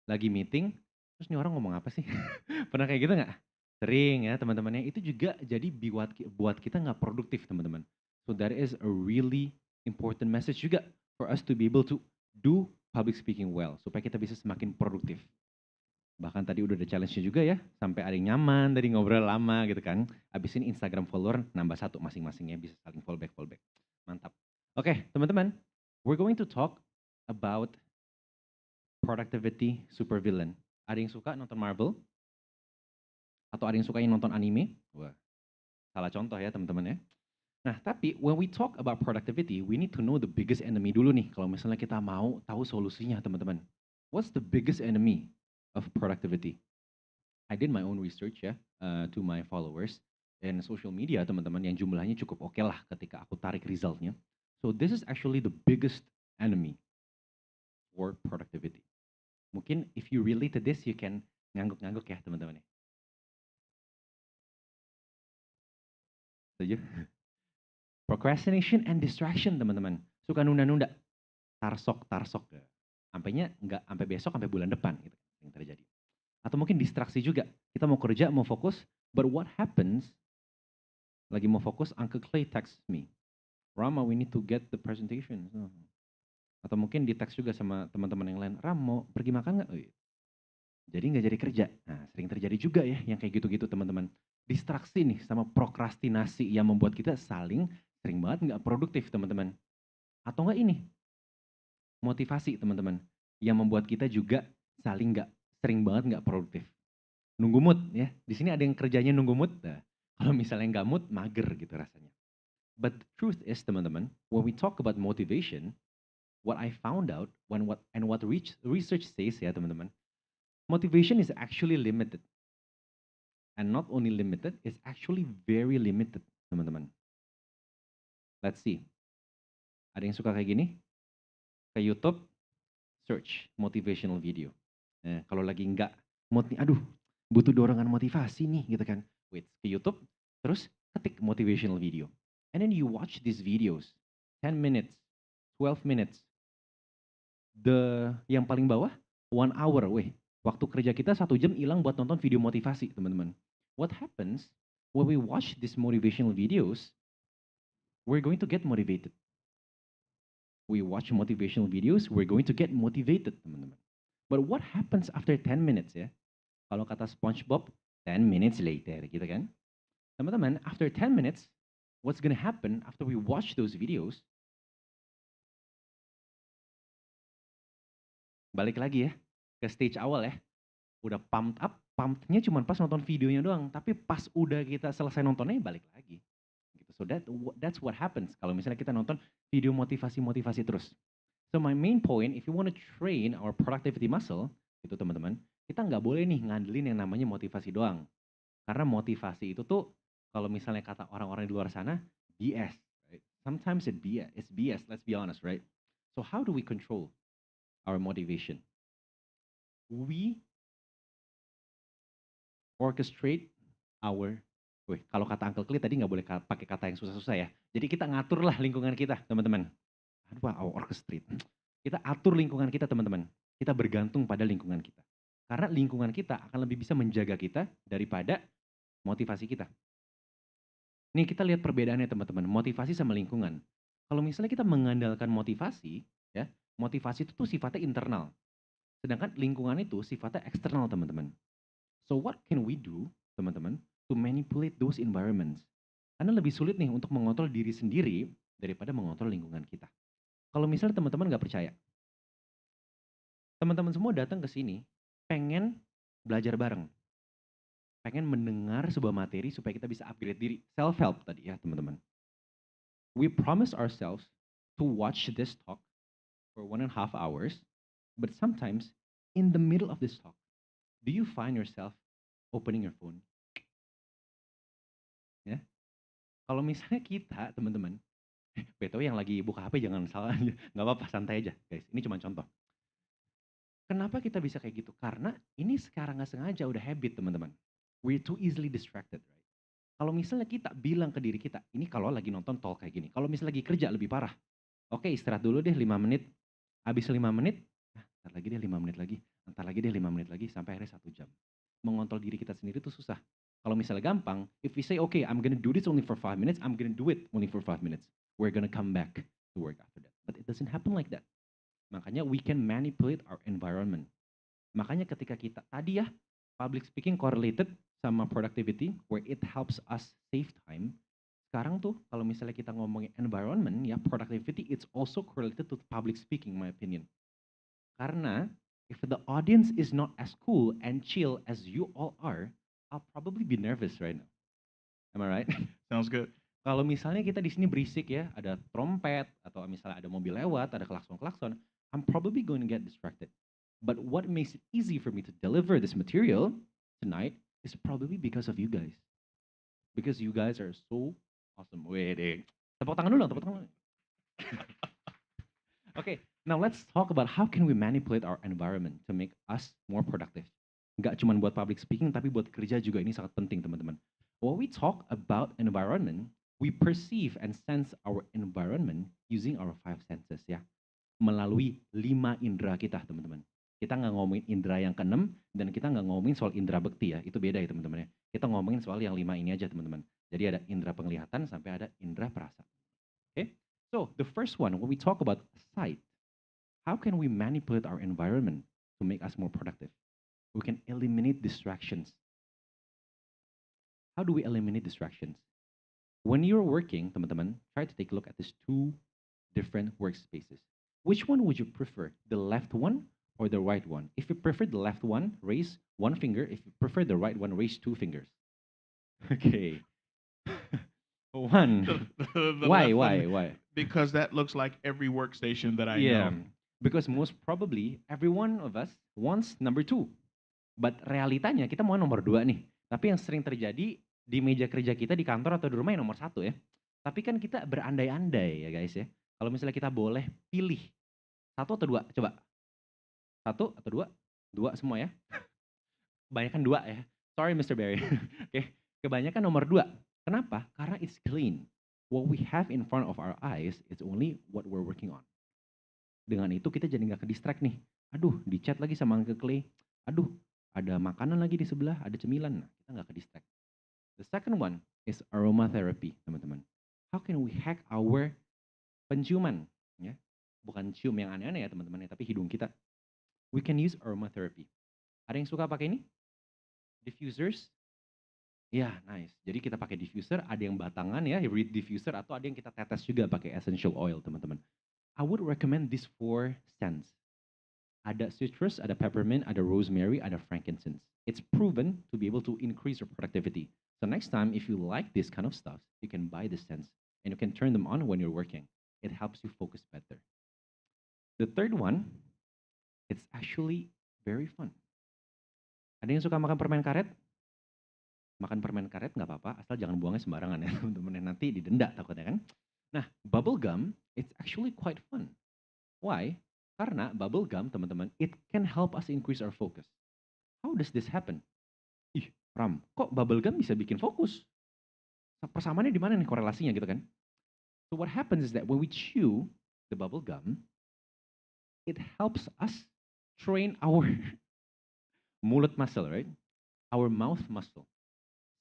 lagi meeting, terus nih orang ngomong apa sih? Pernah kayak gitu nggak? Sering ya teman-temannya, itu juga jadi buat kita nggak produktif teman-teman. So that is a really important message juga for us to be able to do public speaking well, supaya kita bisa semakin produktif. Bahkan tadi udah ada challenge-nya juga ya, sampai ada yang nyaman, tadi ngobrol lama gitu kan. Abis ini Instagram follower nambah 1 masing-masingnya, bisa saling fallback. Mantap. Oke, teman-teman, we're going to talk about productivity supervillain. Ada yang suka nonton Marvel? Atau ada yang suka nonton anime? Wah, salah contoh ya teman-teman ya. Nah, tapi when we talk about productivity, we need to know the biggest enemy dulu nih. Kalau misalnya kita mau tahu solusinya teman-teman. What's the biggest enemy of productivity? I did my own research ya to my followers and social media teman-teman yang jumlahnya cukup oke lah ketika aku tarik resultnya. So this is actually the biggest enemy for productivity. Mungkin if you relate to this, you can ngangguk-ngangguk ya teman-teman ya. Setuju? Procrastination and distraction teman-teman. Suka nunda-nunda. Tarsok. Sampainya nggak sampai besok, sampai bulan depan gitu yang terjadi. Atau mungkin distraksi juga. Kita mau kerja, mau fokus, but what happens? Lagi mau fokus, Uncle Clay text me. Rama, we need to get the presentation. Atau mungkin di text juga sama teman-teman yang lain. Ram, mau pergi makan nggak? Jadi nggak jadi kerja. Nah, sering terjadi juga ya yang kayak gitu-gitu teman-teman. Distraksi nih sama prokrastinasi yang membuat kita sering banget nggak produktif teman-teman. Atau nggak ini, motivasi teman-teman, yang membuat kita juga sering banget nggak produktif. Nunggu mood ya, di sini ada yang kerjanya nunggu mood. Nah, kalau misalnya nggak mood, mager gitu rasanya. But the truth is teman-teman, when we talk about motivation, what I found out what research says ya teman-teman, motivation is actually limited. And not only limited, it's actually very limited, teman-teman. Let's see. Ada yang suka kayak gini? Ke YouTube, search motivational video. Kalau lagi nggak mood nih, aduh, butuh dorongan motivasi nih, gitu kan. Wait, ke YouTube, terus ketik motivational video. And then you watch these videos, 10 minutes, 12 minutes. Yang paling bawah, 1 hour, waktu kerja kita 1 jam hilang buat nonton video motivasi, teman-teman. What happens when we watch these motivational videos? We're going to get motivated. We watch motivational videos, we're going to get motivated, teman-teman. But what happens after 10 minutes ya? Kalau kata SpongeBob, 10 minutes later, gitu kan? Teman-teman, after 10 minutes, what's gonna happen after we watch those videos? Balik lagi ya, ke stage awal ya. Udah pumped up, pumpednya cuma pas nonton videonya doang. Tapi pas udah kita selesai nontonnya, balik lagi. Gitu. So that's what happens kalau misalnya kita nonton video motivasi-motivasi terus. So my main point, if you want to train our productivity muscle, itu teman-teman, kita nggak boleh nih ngandelin yang namanya motivasi doang. Karena motivasi itu tuh, kalau misalnya kata orang-orang di luar sana, BS. Right? Sometimes it's BS, let's be honest, right? So how do we control our motivation? We orchestrate our, kalau kata Uncle Clay tadi nggak boleh pakai kata yang susah-susah ya. Jadi kita ngatur lah lingkungan kita, teman-teman. Aduh, orchestrate. Kita atur lingkungan kita, teman-teman. Kita bergantung pada lingkungan kita. Karena lingkungan kita akan lebih bisa menjaga kita daripada motivasi kita. Nih kita lihat perbedaannya teman-teman, motivasi sama lingkungan. Kalau misalnya kita mengandalkan motivasi, ya, motivasi itu tuh sifatnya internal. Sedangkan lingkungan itu sifatnya eksternal, teman-teman. So what can we do, teman-teman, to manipulate those environments? Karena lebih sulit nih untuk mengontrol diri sendiri daripada mengontrol lingkungan kita. Kalau misalnya teman-teman nggak percaya, teman-teman semua datang ke sini pengen belajar bareng. Pengen mendengar sebuah materi supaya kita bisa upgrade diri. Self-help tadi ya teman-teman. We promise ourselves to watch this talk for 1.5 hours, but sometimes in the middle of this talk, do you find yourself opening your phone? Ya. Kalau misalnya kita, teman-teman, BTW yang lagi buka HP jangan salah, nggak apa-apa, santai aja guys. Ini cuma contoh. Kenapa kita bisa kayak gitu? Karena ini sekarang nggak sengaja udah habit teman-teman. We're too easily distracted, right? Kalau misalnya kita bilang ke diri kita, ini kalau lagi nonton talk kayak gini. Kalau misalnya lagi kerja lebih parah. Oke, istirahat dulu deh 5 menit. Habis 5 menit, ntar lagi deh 5 menit lagi. Ntar lagi deh 5 menit lagi, sampai akhirnya 1 jam. Mengontrol diri kita sendiri itu susah. Kalau misalnya gampang, if we say, okay, I'm gonna do this only for 5 minutes, I'm gonna do it only for 5 minutes. We're gonna come back to work after that. But it doesn't happen like that. Makanya we can manipulate our environment. Makanya ketika kita tadi ya, public speaking correlated sama productivity, where it helps us save time. Sekarang tuh kalau misalnya kita ngomongin environment ya, productivity it's also correlated to public speaking, my opinion. Karena if the audience is not as cool and chill as you all are, I'll probably be nervous right now. Am I right? Sounds good. Kalau misalnya kita di sini berisik ya, ada trompet atau misalnya ada mobil lewat, ada klakson-klakson, I'm probably going to get distracted. But what makes it easy for me to deliver this material tonight is probably because of you guys. Because you guys are so awesome. Wait, tepuk tangan dulu dong, tepuk tangan dulu. Okay, now let's talk about how can we manipulate our environment to make us more productive. Nggak cuma buat public speaking, tapi buat kerja juga ini sangat penting, teman-teman. When we talk about environment, we perceive and sense our environment using our 5 senses ya. Melalui 5 indera kita, teman-teman. Kita nggak ngomongin indera yang ke-6, dan kita nggak ngomongin soal indera bekti ya. Itu beda ya, teman-teman ya. Kita ngomongin soal yang 5 ini aja, teman-teman. Jadi ada indera penglihatan sampai ada indera perasa. Okay? So, the first one, when we talk about sight, how can we manipulate our environment to make us more productive? We can eliminate distractions. How do we eliminate distractions? When you're working, teman-teman, try to take a look at these 2 different workspaces. Which one would you prefer? The left one or the right one? If you prefer the left one, raise 1 finger. If you prefer the right one, raise 2 fingers. Okay. 1. The Why? left one, because that looks like every workstation that I Yeah, know. because most probably every one of us wants number 2. But realitanya kita mau nomor 2 nih. Tapi yang sering terjadi di meja kerja kita di kantor atau di rumah yang nomor 1 ya. Tapi kan kita berandai-andai ya guys ya. Kalau misalnya kita boleh pilih 1 atau 2, coba. 1 atau 2? 2 semua ya. Kebanyakan 2 ya. Sorry Mr. Barry. Oke, kebanyakan nomor 2. Kenapa? Karena it's clean. What we have in front of our eyes is only what we're working on. Dengan itu kita jadi nggak ke-distract nih. Aduh, di chat lagi sama Uncle Clay. Aduh, ada makanan lagi di sebelah, ada cemilan. Nah, kita nggak ke-distract. The second one is aromatherapy, teman-teman. How can we hack our penciuman? Ya? bukan cium yang aneh-aneh ya teman-teman ya, tapi hidung kita. We can use aromatherapy. Ada yang suka pakai ini? Diffusers? Ya, nice. Jadi kita pakai diffuser, ada yang batangan ya, reed diffuser, atau ada yang kita tetes juga pakai essential oil, teman-teman. I would recommend these 4 scents. Ada citrus, ada peppermint, ada rosemary, ada frankincense. It's proven to be able to increase your productivity. So next time, if you like this kind of stuff, you can buy the scents and you can turn them on when you're working. It helps you focus better. The third one, it's actually very fun. Ada yang suka makan permen karet? Makan permen karet nggak apa-apa, asal jangan buangnya sembarangan ya teman-teman. Nanti didenda takutnya kan. Nah, bubble gum, it's actually quite fun. Why? Karena bubble gum, teman-teman, it can help us increase our focus. How does this happen? Ih, Ram, kok bubble gum bisa bikin fokus? Persamaannya di mana nih korelasinya gitu kan? So what happens is that when we chew the bubble gum, it helps us train our mulut muscle, right? Our mouth muscle.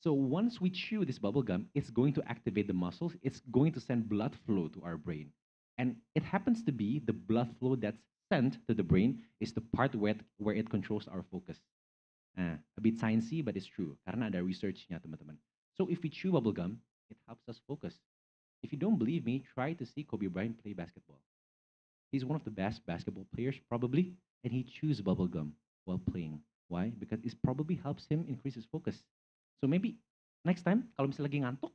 So once we chew this bubble gum, it's going to activate the muscles. It's going to send blood flow to our brain. And it happens to be the blood flow that's sent to the brain is the part where it controls our focus. A bit sciencey, but it's true. Karena ada research-nya, teman-teman. So if we chew bubble gum, it helps us focus. If you don't believe me, try to see Kobe Bryant play basketball. He's one of the best basketball players, probably, and he chews bubble gum while playing. Why? Because it probably helps him increase his focus. So maybe next time, kalau misalnya lagi ngantuk,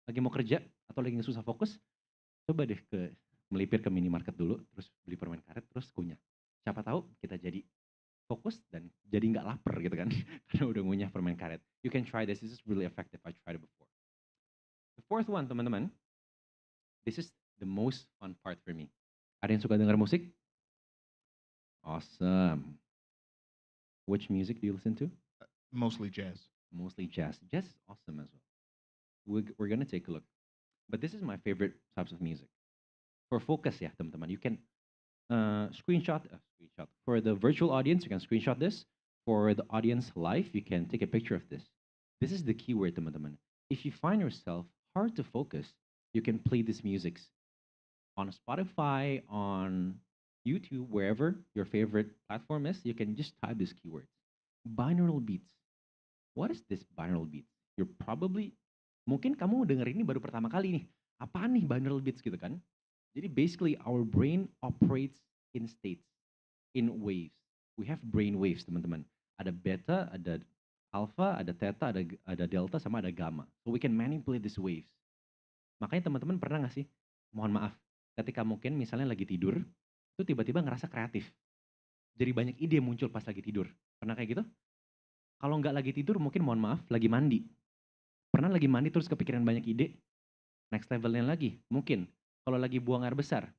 lagi mau kerja, atau lagi susah fokus, coba deh melipir ke minimarket dulu, terus beli permen karet, terus kunyah. Siapa tahu kita jadi fokus dan jadi nggak lapar gitu kan, karena udah ngunyah permen karet. You can try this is really effective, I tried it before. The fourth one, teman-teman, this is the most fun part for me. Ada yang suka dengar musik? Awesome. Which music do you listen to? Mostly jazz. Mostly jazz. Jazz is awesome as well. We're gonna take a look. But this is my favorite types of music. For focus ya teman-teman, you can screenshot. For the virtual audience, you can screenshot this. For the audience live, you can take a picture of this. This is the keyword, teman-teman. If you find yourself hard to focus, you can play these musics on Spotify, on YouTube, wherever your favorite platform is. You can just type these keywords. Binaural beats. What is this binaural beats? You're probably, mungkin kamu denger ini baru pertama kali nih. Apaan nih binaural beats gitu kan? Jadi basically our brain operates in states, in waves. We have brain waves, teman-teman. Ada beta, ada alpha, ada theta, ada delta, sama ada gamma. So we can manipulate these waves. Makanya teman-teman pernah nggak sih, mohon maaf, ketika mungkin misalnya lagi tidur, itu tiba-tiba ngerasa kreatif. Jadi banyak ide muncul pas lagi tidur. Pernah kayak gitu? Kalau nggak lagi tidur, mungkin mohon maaf, lagi mandi. Pernah lagi mandi terus kepikiran banyak ide? Next levelnya lagi, mungkin kalau lagi buang air besar.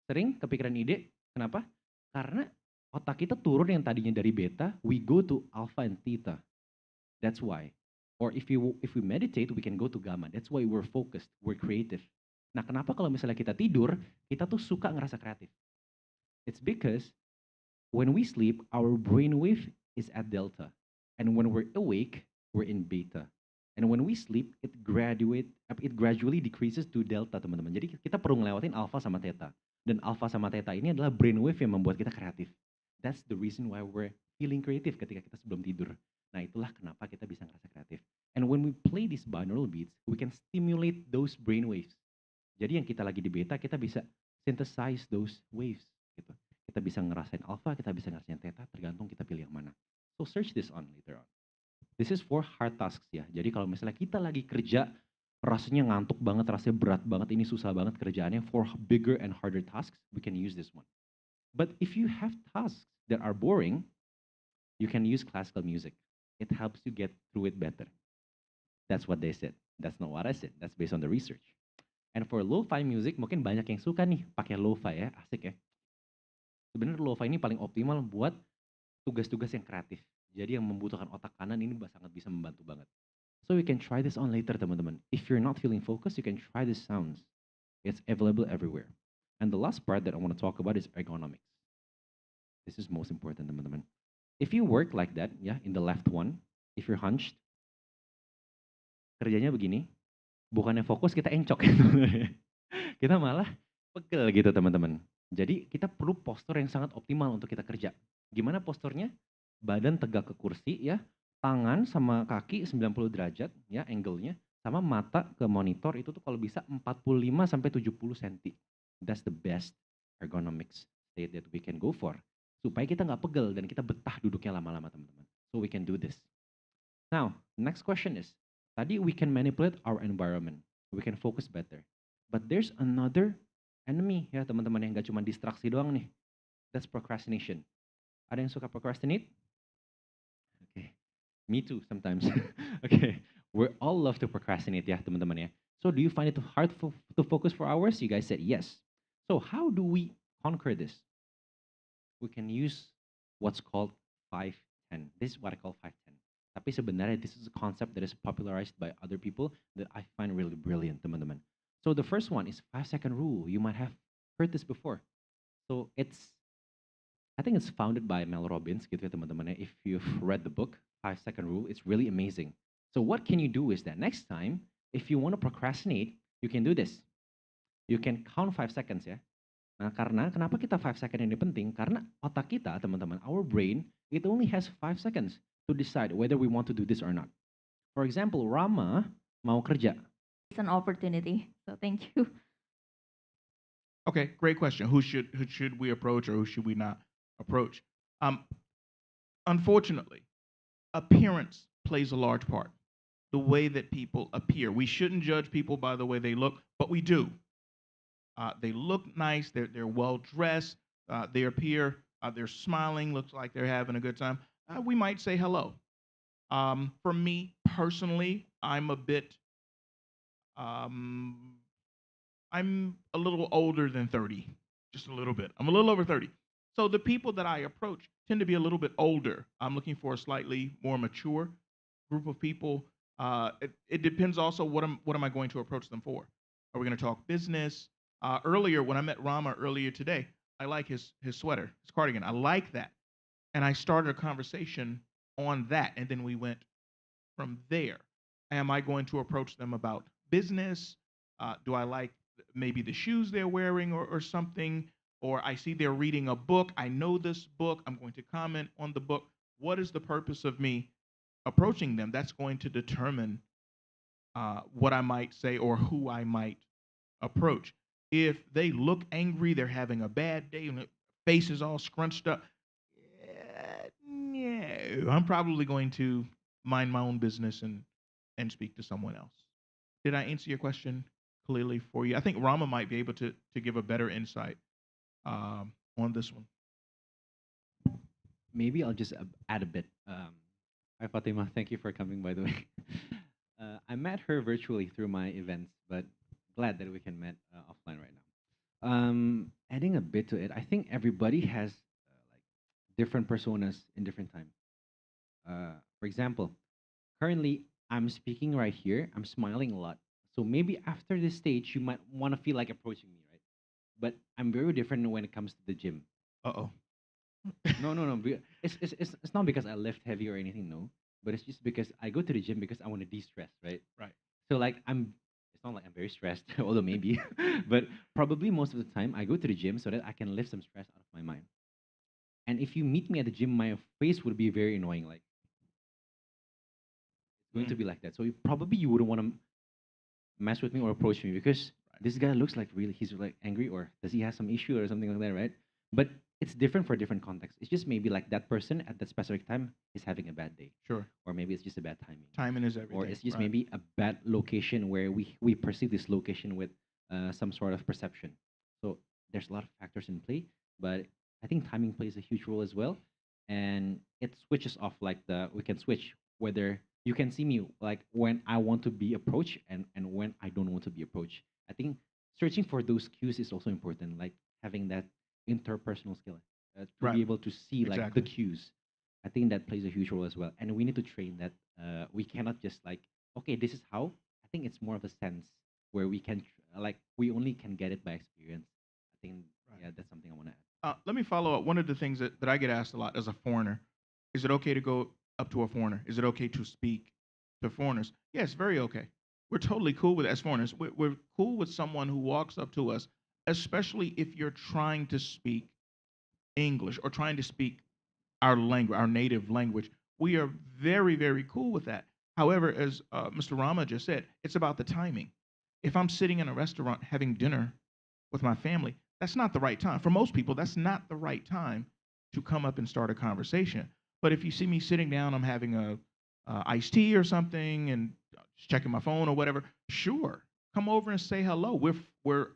Sering kepikiran ide, kenapa? Karena otak kita turun yang tadinya dari beta, we go to alpha and theta. That's why. Or if we meditate, we can go to gamma. That's why we're focused, we're creative. Nah, kenapa kalau misalnya kita tidur, kita tuh suka ngerasa kreatif? It's because when we sleep, our brainwave is at delta. And when we're awake, we're in beta. And when we sleep, it gradually decreases to delta, teman-teman. Jadi kita perlu ngelewatin alpha sama theta. Dan alpha sama theta ini adalah brainwave yang membuat kita kreatif. That's the reason why we're feeling creative ketika kita sebelum tidur. Nah, itulah kenapa kita bisa ngerasa kreatif. And when we play these binaural beats, we can stimulate those brainwaves. Jadi yang kita lagi di beta, kita bisa synthesize those waves. Gitu. Kita bisa ngerasain alpha, kita bisa ngerasain theta, tergantung kita pilih yang mana. So search this on later on. This is for hard tasks ya. Jadi kalau misalnya kita lagi kerja, rasanya ngantuk banget, rasanya berat banget, ini susah banget kerjaannya. For bigger and harder tasks, we can use this one. But if you have tasks that are boring, you can use classical music. It helps you get through it better. That's what they said. That's not what I said. That's based on the research. And for lo-fi music, mungkin banyak yang suka nih pakai lo-fi ya, asik ya. Sebenarnya lo-fi ini paling optimal buat tugas-tugas yang kreatif. Jadi yang membutuhkan otak kanan ini sangat bisa membantu banget. So you can try this on later, teman-teman. If you're not feeling focused, you can try these sounds. It's available everywhere. And the last part that I want to talk about is ergonomics. This is most important, teman-teman. If you work like that, ya, in the left one, if you're hunched, kerjanya begini, bukannya fokus kita encok. Kita malah pegel gitu, teman-teman. Jadi kita perlu postur yang sangat optimal untuk kita kerja. Gimana posturnya? Badan tegak ke kursi ya, tangan sama kaki 90 derajat ya angle-nya, sama mata ke monitor itu tuh kalau bisa 45 sampai 70 cm. That's the best ergonomics state that we can go for. Supaya kita nggak pegel dan kita betah duduknya lama-lama teman-teman. So we can do this. Now, next question is, tadi we can manipulate our environment. We can focus better. But there's another enemy ya teman-teman yang nggak cuma distraksi doang nih. That's procrastination. Ada yang suka procrastinate? Okay, me too sometimes. Okay, we all love to procrastinate ya teman-teman ya. So do you find it hard to focus for hours? You guys said yes. So how do we conquer this? We can use what's called 5-10. This is what I call 5-10. Tapi sebenarnya this is a concept that is popularized by other people that I find really brilliant, teman-teman. So the first one is 5-second rule. You might have heard this before. So I think it's founded by Mel Robbins, gitu ya teman-teman. If you've read the book 5-second rule, it's really amazing. So what can you do is that next time, if you want to procrastinate, you can do this. You can count 5 seconds ya. Nah, karena kenapa kita 5 second ini penting? Karena otak kita, teman-teman, our brain, it only has 5 seconds to decide whether we want to do this or not. For example, Rama mau kerja. It's an opportunity. So thank you. Okay, great question. Who should we approach or who should we not approach? Unfortunately, appearance plays a large part. The way that people appear. We shouldn't judge people by the way they look, but we do. They look nice. They're well dressed. They appear. They're smiling. Looks like they're having a good time. We might say hello. For me personally, I'm a bit. I'm a little older than 30, just a little bit. I'm a little over 30. So the people that I approach tend to be a little bit older. I'm looking for a slightly more mature group of people. It depends also what am I going to approach them for? Are we going to talk business? Earlier, when I met Rama earlier today, I like his sweater, his cardigan. I like that. And I started a conversation on that, and then we went from there. Am I going to approach them about business? Do I like maybe the shoes they're wearing or something? Or I see they're reading a book. I know this book. I'm going to comment on the book. What is the purpose of me approaching them? That's going to determine what I might say or who I might approach. If they look angry, they're having a bad day, and their face is all scrunched up, no, I'm probably going to mind my own business and speak to someone else. Did I answer your question clearly for you? I think Rama might be able to give a better insight on this one. Maybe I'll just add a bit. Hi Fatima, thank you for coming by the way. I met her virtually through my events, but glad that we can meet offline right now. Adding a bit to it, I think everybody has like different personas in different time. For example, currently I'm speaking right here. I'm smiling a lot. So maybe after this stage, you might want to feel like approaching me, right? But I'm very different when it comes to the gym. Uh-oh. No. It's not because I lift heavy or anything, no. But it's just because I go to the gym because I want to de-stress, right? Right. So like it's not like I'm very stressed, although maybe, but probably most of the time I go to the gym so that I can lift some stress out of my mind. And if you meet me at the gym, my face would be very annoying, like it's going to be like that. So you wouldn't want to mess with me or approach me because this guy looks like he's like angry or does he have some issue or something like that, right? But it's different for different contexts. It's just maybe like that person at that specific time is having a bad day. Sure. Or maybe it's just a bad timing. Timing is everything. Or it's just right. maybe a bad location where we perceive this location with some sort of perception. So there's a lot of factors in play, but I think timing plays a huge role as well. And it switches off like we can switch whether you can see me like when I want to be approached and when I don't want to be approached. I think searching for those cues is also important, like having that interpersonal skill to Right. be able to see like Exactly. the cues. I think that plays a huge role as well, and we need to train that. We cannot just like, okay, this is how. I think it's more of a sense where we can like we only can get it by experience. I think Right. yeah, that's something I want to add. Let me follow up. One of the things that I get asked a lot as a foreigner, is it okay to go up to a foreigner? Is it okay to speak to foreigners? Yes, very okay. We're totally cool with it as foreigners. We're cool with someone who walks up to us especially if you're trying to speak English or trying to speak our language, our native language. We are very, very cool with that. However, as Mr. Rama just said, it's about the timing. If I'm sitting in a restaurant having dinner with my family, that's not the right time. For most people, that's not the right time to come up and start a conversation. But if you see me sitting down, I'm having a iced tea or something, and just checking my phone or whatever. Sure, come over and say hello. We're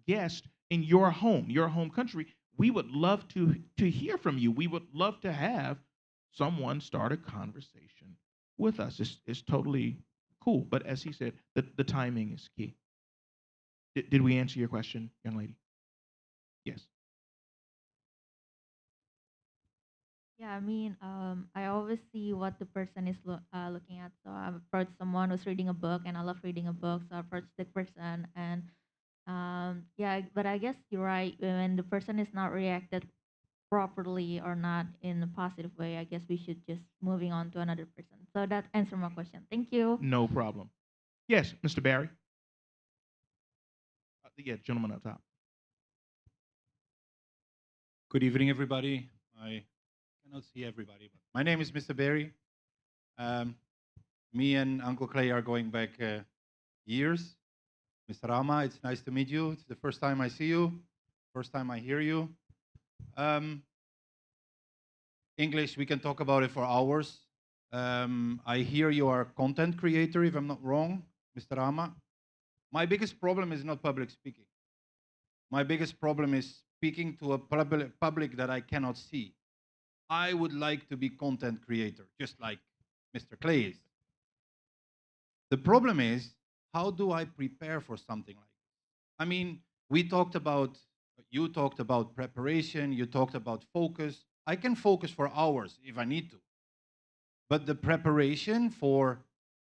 guests in your home country. We would love to hear from you. We would love to have someone start a conversation with us. It's totally cool. But as he said, the timing is key. Did we answer your question, young lady? Yes. Yeah, I mean, I always see what the person is looking at. So I approach someone who's reading a book, and I love reading a book. So I approach the person, and yeah, but I guess you're right. When the person is not reacted properly or not in a positive way, I guess we should just moving on to another person. So that answered my question. Thank you. No problem. Yes, Mr. Barry. Yeah, gentleman up top. Good evening, everybody. I cannot see everybody, but my name is Mr. Barry. Me and Uncle Clay are going back years. Mr. Rama, it's nice to meet you. It's the first time I see you, first time I hear you. English, we can talk about it for hours. I hear you are a content creator, if I'm not wrong, Mr. Rama. My biggest problem is not public speaking. My biggest problem is speaking to a public that I cannot see. I would like to be content creator, just like Mr. Clay is. The problem is, how do I prepare for something like this? I mean, you talked about preparation, you talked about focus. I can focus for hours if I need to. But the preparation for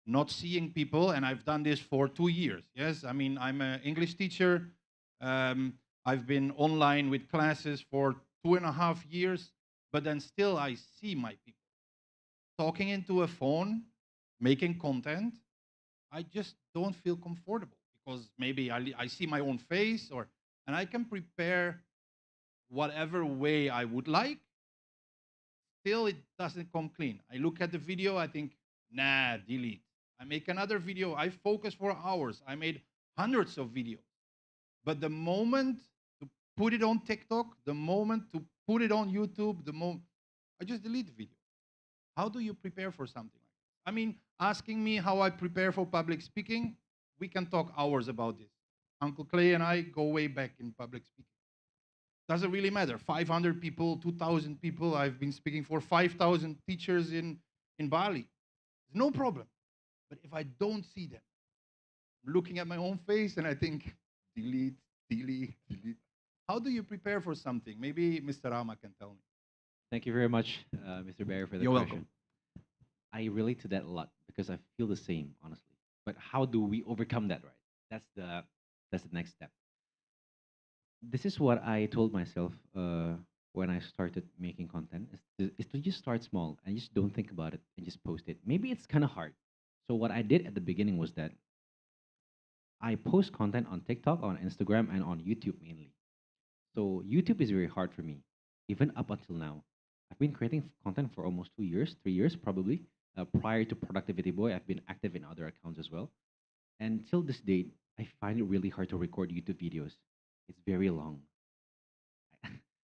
not seeing people, and I've done this for 2 years. Yes, I mean, I'm an English teacher. I've been online with classes for 2.5 years, but then still I see my people. Talking into a phone, making content, I just don't feel comfortable because maybe I see my own face, and I can prepare whatever way I would like. Still, it doesn't come clean. I look at the video, I think, nah, delete. I make another video, I focus for hours. I made hundreds of videos. But the moment to put it on TikTok, the moment to put it on YouTube, I just delete the video. How do you prepare for something like this? I mean, asking me how I prepare for public speaking, we can talk hours about this. Uncle Clay and I go way back in public speaking. Doesn't really matter. 500 people, 2,000 people. I've been speaking for 5,000 teachers in Bali. No problem. But if I don't see them, I'm looking at my own face and I think, delete, delete, delete. How do you prepare for something? Maybe Mr. Rama can tell me. Thank you very much, Mr. Barry, for the You're question. welcome. I relate to that a lot because I feel the same, honestly. But how do we overcome that, right? That's the next step. This is what I told myself when I started making content is to just start small and just don't think about it and just post it. Maybe it's kind of hard. So what I did at the beginning was that I post content on TikTok, on Instagram, and on YouTube mainly. So YouTube is very hard for me, even up until now. I've been creating content for almost 2 years, 3 years probably. Prior to Productivity Boy, I've been active in other accounts as well. And till this date, I find it really hard to record YouTube videos. It's very long.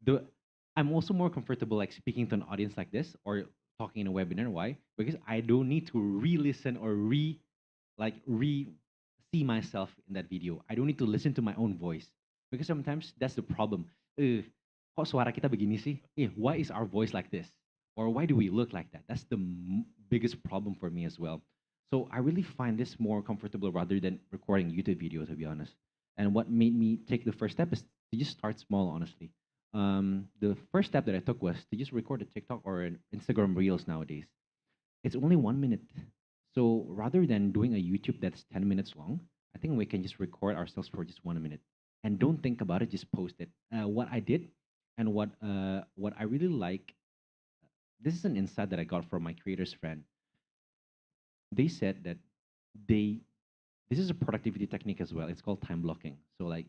the I'm also more comfortable like speaking to an audience like this or talking in a webinar. Why? Because I don't need to re-listen or see myself in that video. I don't need to listen to my own voice because sometimes that's the problem. Kok suara kita begini sih? Why is our voice like this? Or why do we look like that? That's the biggest problem for me as well. So I really find this more comfortable rather than recording YouTube videos, to be honest. And what made me take the first step is to just start small, honestly. The first step that I took was to just record a TikTok or an Instagram Reels nowadays. It's only 1 minute. So rather than doing a YouTube that's 10 minutes long, I think we can just record ourselves for just 1 minute. And don't think about it, just post it. What I did and what I really like, this is an insight that I got from my creator's friend. They said that this is a productivity technique as well. It's called time blocking. So like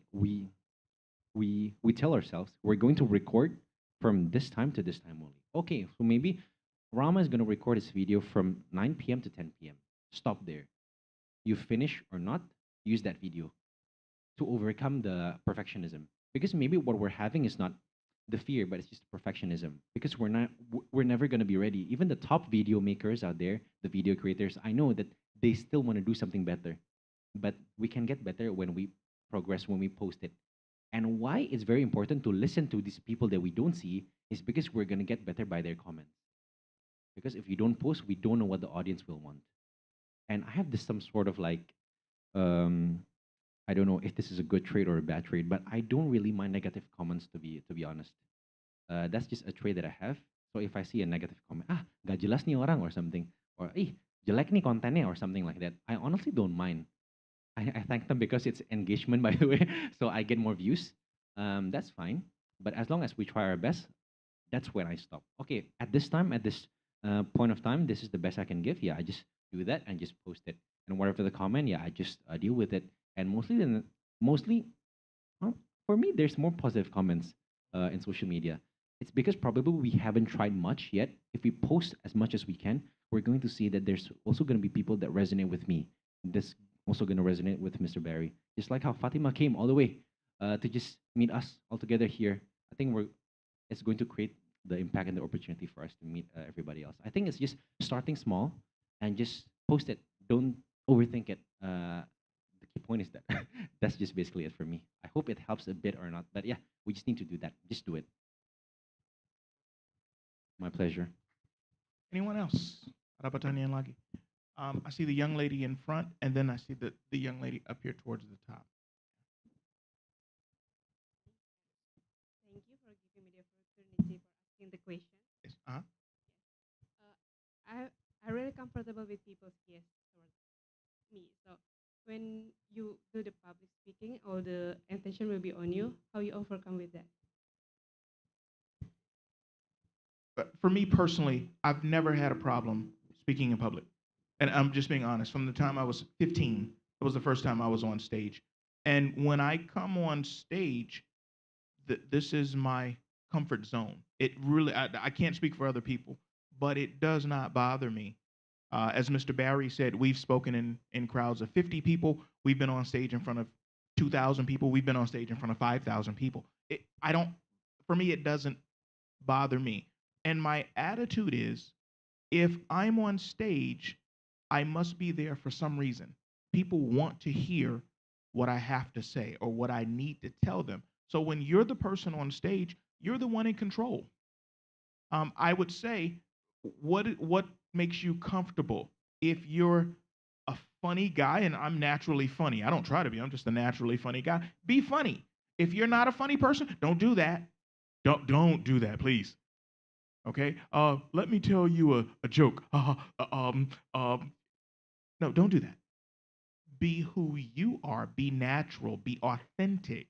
we tell ourselves we're going to record from this time to this time only. Okay, so maybe Rama is going to record his video from 9 p.m. to 10 p.m. Stop there. You finish or not, use that video to overcome the perfectionism. Because maybe what we're having is not the fear, but it's just perfectionism. Because we're never going to be ready. Even the top video makers out there, the video creators, I know that they still want to do something better. But we can get better when we progress, when we post it. And why it's very important to listen to these people that we don't see is because we're going to get better by their comments. Because if you don't post, we don't know what the audience will want. And I have this some sort of like, um, I don't know if this is a good trait or a bad trait, but I don't really mind negative comments to be honest. That's just a trait that I have. So if I see a negative comment, gak jelas nih orang or something, or jelek nih kontennya or something like that, I honestly don't mind. I thank them because it's engagement, by the way, so I get more views. That's fine. But as long as we try our best, that's when I stop. Okay, at this time, at this point of time, this is the best I can give. Yeah, I just do that and just post it. And whatever the comment, yeah, I just deal with it. And mostly, well, for me, there's more positive comments in social media. It's because probably we haven't tried much yet. If we post as much as we can, we're going to see that there's also going to be people that resonate with me. This also going to resonate with Mr. Barry. Just like how Fatima came all the way to just meet us all together here. I think it's going to create the impact and the opportunity for us to meet everybody else. I think it's just starting small and just post it. Don't overthink it. The key point is that that's just basically it for me. I hope it helps a bit or not. But yeah, we just need to do that. Just do it. My pleasure. Anyone else? Ada pertanyaan lagi? I see the young lady in front, and then I see the young lady up here towards the top. Thank you for giving me the opportunity for asking the question. Yes. I'm really comfortable with people's yes towards me. So when you do the public speaking, all the attention will be on you. How you overcome with that? But for me personally, I've never had a problem speaking in public. And I'm just being honest. From the time I was 15, it was the first time I was on stage. And when I come on stage, this is my comfort zone. It really, I can't speak for other people, but it does not bother me. As Mr. Barry said, we've spoken in crowds of 50 people. We've been on stage in front of 2,000 people. We've been on stage in front of 5,000 people. For me, it doesn't bother me. And my attitude is, if I'm on stage, I must be there for some reason. People want to hear what I have to say or what I need to tell them. So when you're the person on stage, you're the one in control. I would say, what makes you comfortable? If you're a funny guy, and I'm naturally funny. I don't try to be. I'm just a naturally funny guy. Be funny. If you're not a funny person, don't do that. Don't do that, please. Okay? Let me tell you a joke. No, don't do that. Be who you are. Be natural. Be authentic.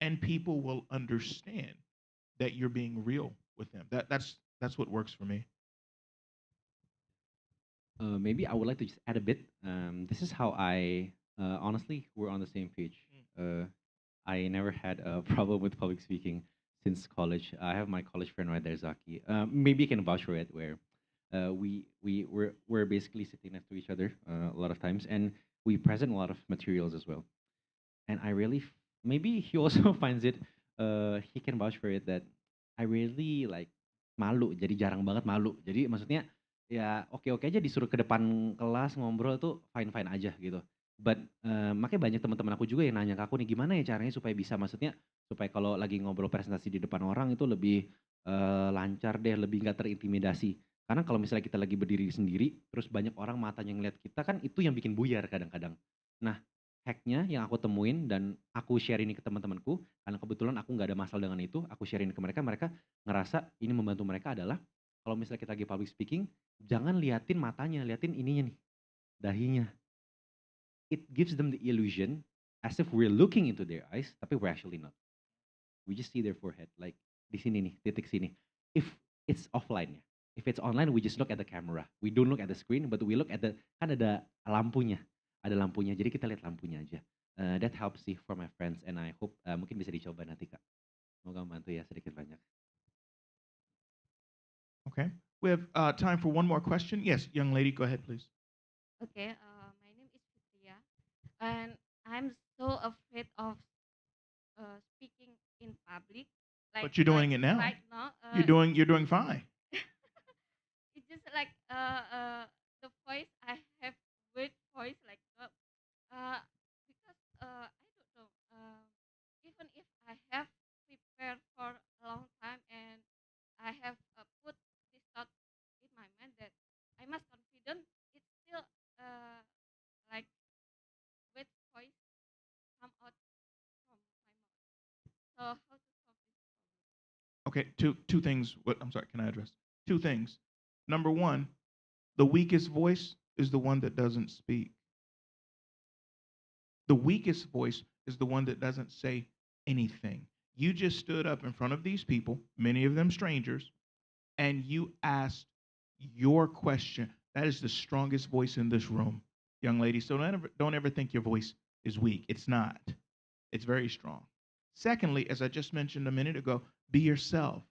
And people will understand that you're being real with them. That's what works for me. Maybe I would like to just add a bit. This is how honestly, we're on the same page. I never had a problem with public speaking since college. I have my college friend right there, Zaki. Maybe you can vouch for it, where we're basically sitting next to each other a lot of times, and we present a lot of materials as well. And I really, maybe he also finds it, he can vouch for it that I really like malu, jadi jarang banget malu. Jadi maksudnya ya oke-oke aja disuruh ke depan kelas ngobrol tuh fine-fine aja gitu. But makanya banyak teman-teman aku juga yang nanya ke aku nih gimana ya caranya supaya bisa, maksudnya supaya kalau lagi ngobrol presentasi di depan orang itu lebih lancar deh, lebih nggak terintimidasi. Karena kalau misalnya kita lagi berdiri sendiri, terus banyak orang matanya ngeliat kita, kan itu yang bikin buyar kadang-kadang. Nah, hacknya yang aku temuin dan aku share ini ke teman-temanku, karena kebetulan aku nggak ada masalah dengan itu, aku share ini ke mereka, mereka ngerasa ini membantu mereka adalah, kalau misalnya kita lagi public speaking, jangan liatin matanya, liatin ininya nih, dahinya. It gives them the illusion as if we're looking into their eyes, tapi we're actually not. We just see their forehead, like di sini nih, titik sini. If it's offline ya. If it's online, we just look at the camera. We don't look at the screen, but we look at kan ada lampunya. Ada lampunya, jadi kita lihat lampunya aja. That helps sih for my friends and I hope mungkin bisa dicoba nanti Kak. Semoga membantu ya sedikit banyak. Okay. We have time for one more question. Yes, young lady, go ahead, please. Okay, my name is Fitria, and I'm so afraid of speaking in public. But you're doing it now. Right now, You're doing fine. it's just like the voice I have weird voice like because I don't know. Even if I have prepared for a long time and I have put this thought in my mind that I must confident, it's still like weird voice come out from my mouth. So how to solve this problem? Okay, two things. What I'm sorry, can I address? Two things. Number one, the weakest voice is the one that doesn't speak. The weakest voice is the one that doesn't say anything. You just stood up in front of these people, many of them strangers, and you asked your question. That is the strongest voice in this room, young lady. So don't ever think your voice is weak. It's not. It's very strong. Secondly, as I just mentioned a minute ago, be yourself.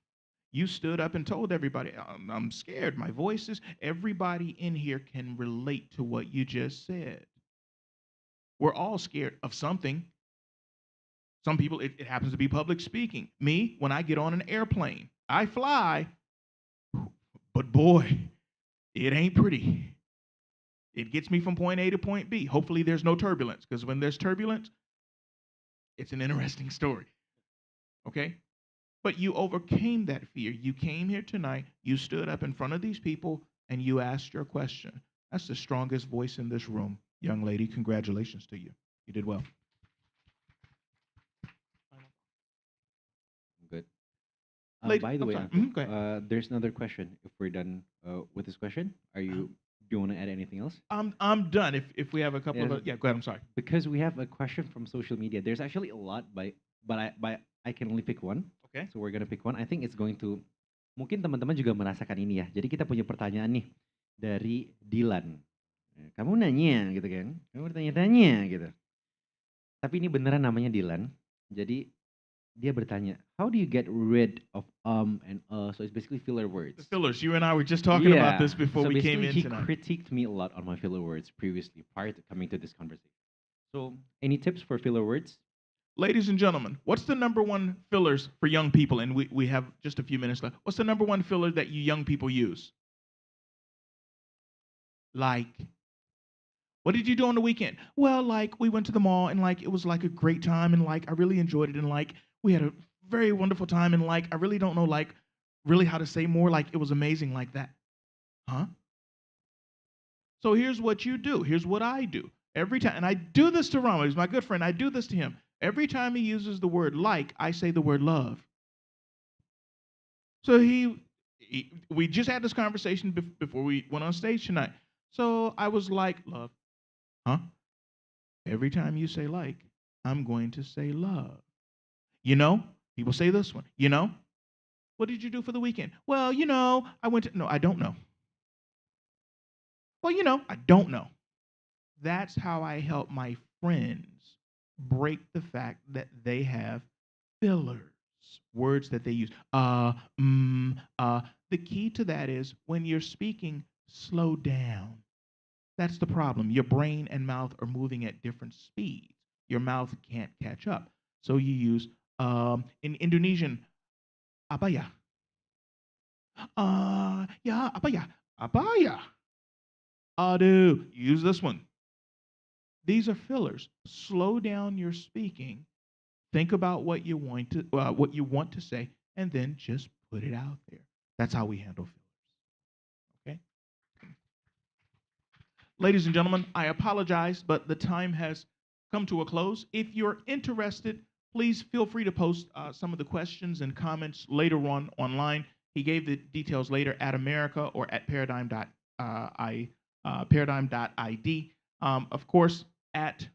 You stood up and told everybody, I'm scared. My voice is, everybody in here can relate to what you just said. We're all scared of something. Some people, it happens to be public speaking. Me, when I get on an airplane, I fly, but boy, it ain't pretty. It gets me from point A to point B. Hopefully there's no turbulence, because when there's turbulence, it's an interesting story. Okay? But you overcame that fear. You came here tonight, you stood up in front of these people, and you asked your question. That's the strongest voice in this room. Young lady, congratulations to you. You did well. Good. Lady, By the I'm way, sorry. Uncle, Go ahead. there's another question. If we're done with this question, do you want to add anything else? I'm done. If we have a couple of go ahead. I'm sorry. Because we have a question from social media. There's actually a lot, but I can only pick one. Okay. So we're gonna pick one. I think it's going to mungkin teman-teman juga merasakan ini ya. Jadi kita punya pertanyaan nih dari Dilan. Kamu nanya gitu kan? Kamu bertanya-tanya gitu. Tapi ini beneran namanya Dilan. Jadi dia bertanya, how do you get rid of and so it's basically filler words. The fillers. You and I were just talking about this before so we came in he tonight. critiqued me a lot on my filler words previously prior to coming to this conversation. So any tips for filler words? Ladies and gentlemen, what's the number one fillers for young people? And we have just a few minutes left. What's the number one filler that you young people use? Like, what did you do on the weekend? Well, like, we went to the mall and like it was like a great time and like I really enjoyed it and like we had a very wonderful time and like I really don't know like really how to say more, like it was amazing like that. Huh? So here's what you do. Here's what I do. Every time, and I do this to Rama, he's my good friend, I do this to him. Every time he uses the word like, I say the word love. So we just had this conversation before we went on stage tonight. So I was like, love. Huh? Every time you say like, I'm going to say love. You know, people say this one. You know, what did you do for the weekend? Well, you know, I went to, no, I don't know. Well, you know, I don't know. That's how I help my friends break the fact that they have fillers, words that they use. The key to that is when you're speaking, slow down. That's the problem. Your brain and mouth are moving at different speeds. Your mouth can't catch up. So you use, in Indonesian, apa ya? Ya, apa ya? Apa ya? Aduh. Use this one. These are fillers. Slow down your speaking. Think about what you want to say, and then just put it out there. That's how we handle fillers. Okay. Ladies and gentlemen, I apologize, but the time has come to a close. If you're interested, please feel free to post some of the questions and comments later on online. He gave the details later at America or at paradigm.id. Of course, at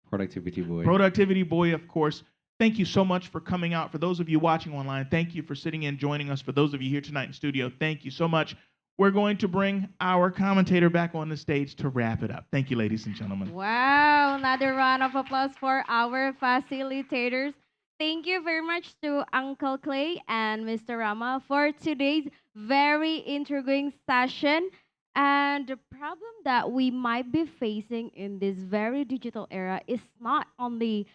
Productivity Boy. Productivity Boy, of course. Thank you so much for coming out. For those of you watching online, thank you for sitting in, joining us. For those of you here tonight in studio, thank you so much. we're going to bring our commentator back on the stage to wrap it up. Thank you, ladies and gentlemen. Wow, another round of applause for our facilitators. Thank you very much to Uncle Clay and Mr. Rama for today's very intriguing session. And the problem that we might be facing in this very digital era is not only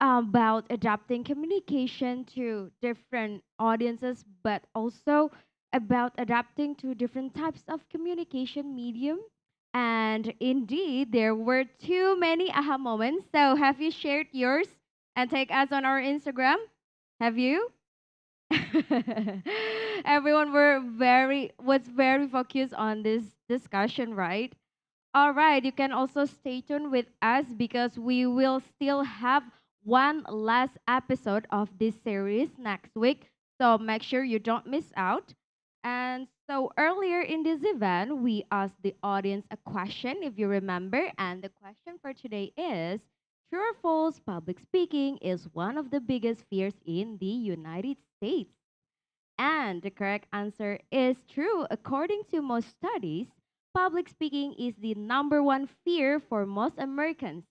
about adapting communication to different audiences, but also about adapting to different types of communication medium. And indeed, there were too many aha moments. So, have you shared yours and take us on our Instagram? Have you? Everyone was very focused on this discussion, right? All right, you can also stay tuned with us because we will still have one last episode of this series next week. So make sure you don't miss out. And so earlier in this event, we asked the audience a question, if you remember. And the question for today is, true or false, public speaking is one of the biggest fears in the United States. And the correct answer is true. According to most studies, public speaking is the number one fear for most Americans.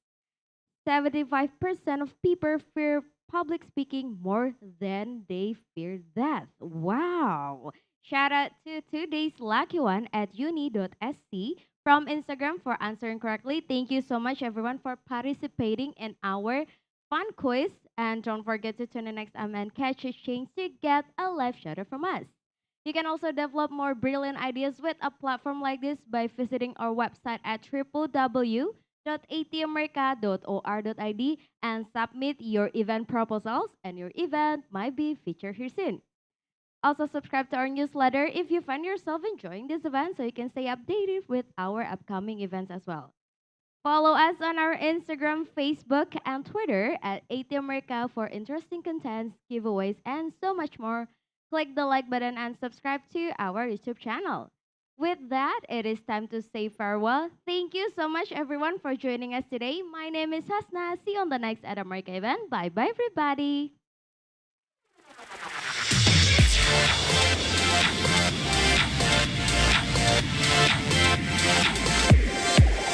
75% of people fear public speaking more than they fear death. Wow. Shout out to today's lucky one at uni.sc from Instagram for answering correctly. Thank you so much, everyone, for participating in our fun quiz. And don't forget to tune in next time and catch a chance to get a live shout out from us. You can also develop more brilliant ideas with a platform like this by visiting our website at www.atmerica.or.id and submit your event proposals, and your event might be featured here soon. Also, subscribe to our newsletter if you find yourself enjoying this event so you can stay updated with our upcoming events as well. Follow us on our Instagram, Facebook, and Twitter at ATMerica for interesting contents, giveaways, and so much more. Click the like button and subscribe to our YouTube channel. With that, it is time to say farewell. Thank you so much, everyone, for joining us today. My name is Hasna. See you on the next At America event. Bye bye, everybody.